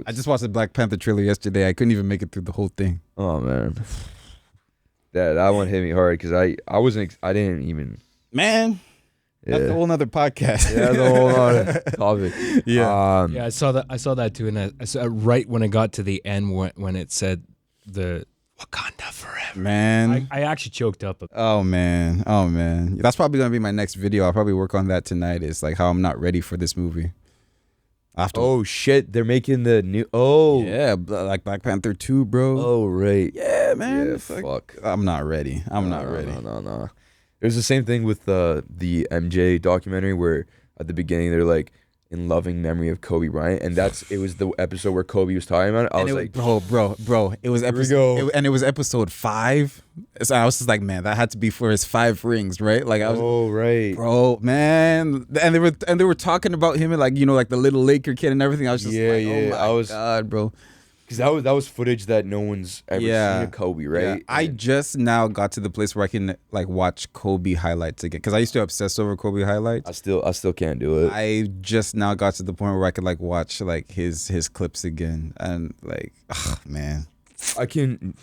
Speaker 2: I just watched the Black Panther trailer yesterday. I couldn't even make it through the whole thing.
Speaker 1: Oh man, that one hit me hard because I didn't even.
Speaker 2: Man, that's a whole nother podcast.
Speaker 1: Yeah, that's a whole other topic.
Speaker 3: Yeah, I saw that too, and I saw right when it got to the end when it said the Wakanda forever.
Speaker 2: Man,
Speaker 3: I actually choked up.
Speaker 2: Oh man, that's probably gonna be my next video. I'll probably work on that tonight. Is like how I'm not ready for this movie.
Speaker 1: Oh shit, they're making the new.
Speaker 2: Like Black Panther 2, bro.
Speaker 1: Oh right.
Speaker 2: Yeah, man.
Speaker 1: Yeah, fuck.
Speaker 2: I'm not ready. I'm not ready.
Speaker 1: No. It was the same thing with the MJ documentary where at the beginning they're like, in loving memory of Kobe Bryant, and it was the episode where Kobe was talking about it. I was like,
Speaker 2: bro, it was episode, and it was episode 5. So I was just like, man, that had to be for his 5 rings, right? Like I was,
Speaker 1: right,
Speaker 2: bro, man, and they were talking about him and like like the little Laker kid and everything. I was just oh my god, bro.
Speaker 1: Because that was footage that no one's ever seen of Kobe, right? Yeah.
Speaker 2: I just now got to the place where I can like watch Kobe highlights again. Because I used to obsess over Kobe highlights.
Speaker 1: I still can't do it.
Speaker 2: I just now got to the point where I could like watch like his clips again, and like, oh, man.
Speaker 1: I can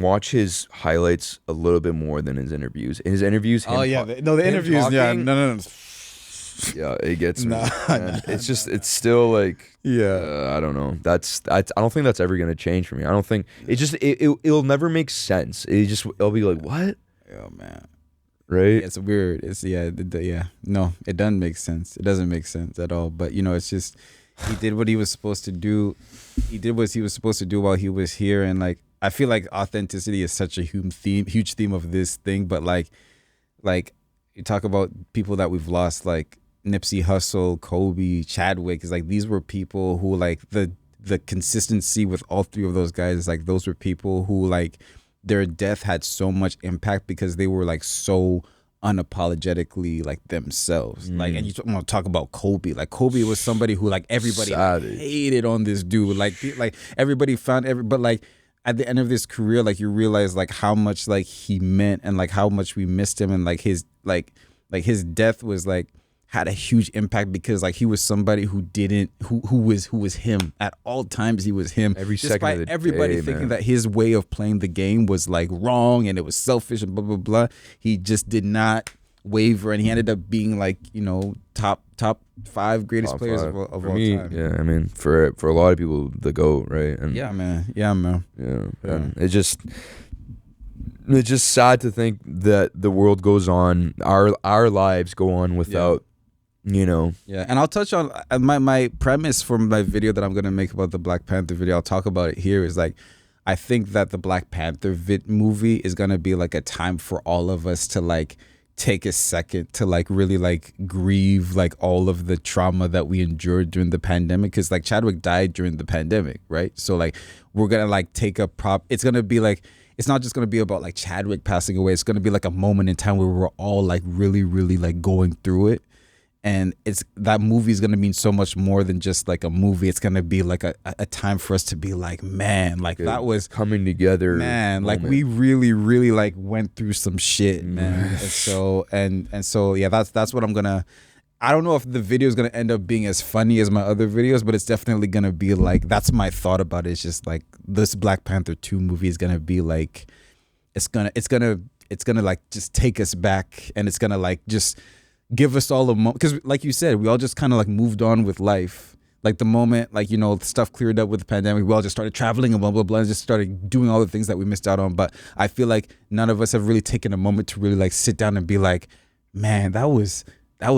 Speaker 1: watch his highlights a little bit more than his interviews. In his interviews,
Speaker 2: the interviews, talking, no.
Speaker 1: Yeah, it gets me. It's still like, I don't know. I don't think that's ever gonna change for me. I don't think it'll never make sense. It'll be like, what?
Speaker 2: Oh man,
Speaker 1: right?
Speaker 2: It's weird. No, it doesn't make sense. It doesn't make sense at all. But it's just he did what he was supposed to do. He did what he was supposed to do while he was here, and like I feel like authenticity is such a huge theme of this thing. But like you talk about people that we've lost, like Nipsey Hussle, Kobe, Chadwick, is like these were people who like the consistency with all 3 of those guys, like those were people who like their death had so much impact because they were like so unapologetically like themselves. Like, and you talk about Kobe. Like Kobe was somebody who like everybody hated on this dude. Like everybody but like at the end of his career, like you realize like how much like he meant and like how much we missed him, and like his his death was like had a huge impact because like he was somebody who was him at all times. He was him
Speaker 1: every second of the
Speaker 2: everybody
Speaker 1: day,
Speaker 2: thinking
Speaker 1: man.
Speaker 2: that his way of playing the game was like wrong and it was selfish and blah blah blah. He just did not waver, and he ended up being like top 5 greatest players of all time.
Speaker 1: Yeah, I mean for a lot of people, the GOAT, right? And
Speaker 2: yeah, man.
Speaker 1: And it's just sad to think that the world goes on, our lives go on without
Speaker 2: Yeah, and I'll touch on my premise for my video that I'm gonna make about the Black Panther video. I'll talk about it here. Is like, I think that the Black Panther movie is gonna be like a time for all of us to like take a second to like really like grieve like all of the trauma that we endured during the pandemic, because like Chadwick died during the pandemic, right? So like we're gonna like take a it's gonna be like, it's not just gonna be about like Chadwick passing away. It's gonna be like a moment in time where we're all like really really like going through it. And it's, that movie is gonna mean so much more than just like a movie. It's gonna be like a time for us to be like, man, like that was
Speaker 1: coming together,
Speaker 2: man.
Speaker 1: moment.
Speaker 2: Like we really, really like went through some shit, man. And so yeah, that's what I'm gonna. I don't know if the video is gonna end up being as funny as my other videos, but it's definitely gonna be like, that's my thought about it. It's just like this Black Panther 2 movie is gonna be like, it's gonna like just take us back, and it's gonna like just give us all a moment, because like you said, we all just kind of like moved on with life. Like the moment, like, you know, stuff cleared up with the pandemic, we all just started traveling and blah blah blah, and just started doing all the things that we missed out on. But I feel like none of us have really taken a moment to really like sit down and be like, man, that was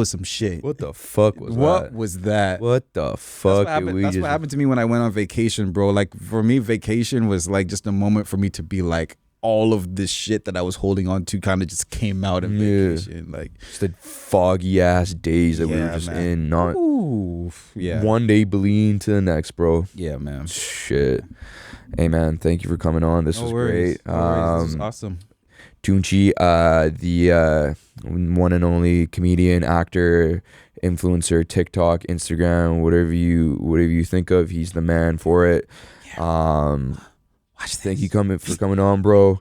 Speaker 2: some shit.
Speaker 1: What the fuck was that?
Speaker 2: What was that?
Speaker 1: What the fuck?
Speaker 2: That's what happened to me when I went on vacation, bro. Like for me, vacation was like just a moment for me to be like, all of this shit that I was holding on to kind of just came out in vacation. Like
Speaker 1: just the foggy ass days that we were just in, not one day bleeding to the next, bro.
Speaker 2: Yeah, man.
Speaker 1: Shit. Hey man, thank you for coming on. This was great.
Speaker 2: This was awesome.
Speaker 1: Tunji, the one and only comedian, actor, influencer, TikTok, Instagram, whatever you think of, he's the man for it. Thank you for coming on, bro. It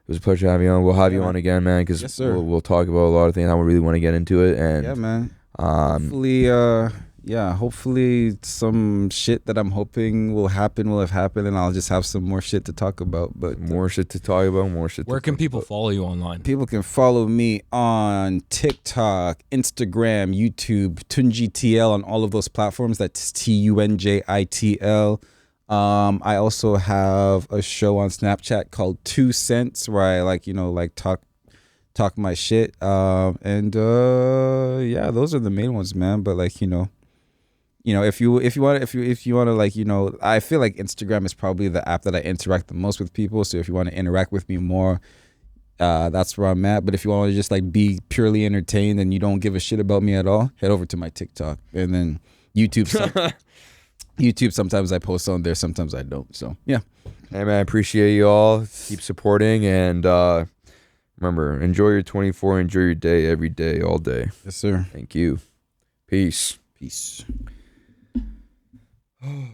Speaker 1: was a pleasure having you on. We'll have you on again, man, because we'll talk about a lot of things. I don't really want to get into it. And
Speaker 2: yeah, man. Hopefully some shit that I'm hoping will have happened, and I'll just have some more shit to talk about. But
Speaker 1: more shit to talk about, more shit.
Speaker 3: Where can people follow you online?
Speaker 2: People can follow me on TikTok, Instagram, YouTube, Tunji TL on all of those platforms. That's TUNJITL. I also have a show on Snapchat called 2 Cents, where I like, you know, like talk my shit. Yeah, those are the main ones, man. But like, you know, if you want to, like, you know, I feel like Instagram is probably the app that I interact the most with people. So if you want to interact with me more, that's where I'm at. But if you want to just like be purely entertained and you don't give a shit about me at all, head over to my TikTok. And then YouTube. YouTube, sometimes I post on there, sometimes I don't. So yeah.
Speaker 1: Hey man, I appreciate you all. Keep supporting, and remember, enjoy your 24, enjoy your day, every day, all day.
Speaker 2: Yes, sir.
Speaker 1: Thank you. Peace.
Speaker 2: Peace.
Speaker 1: Oh,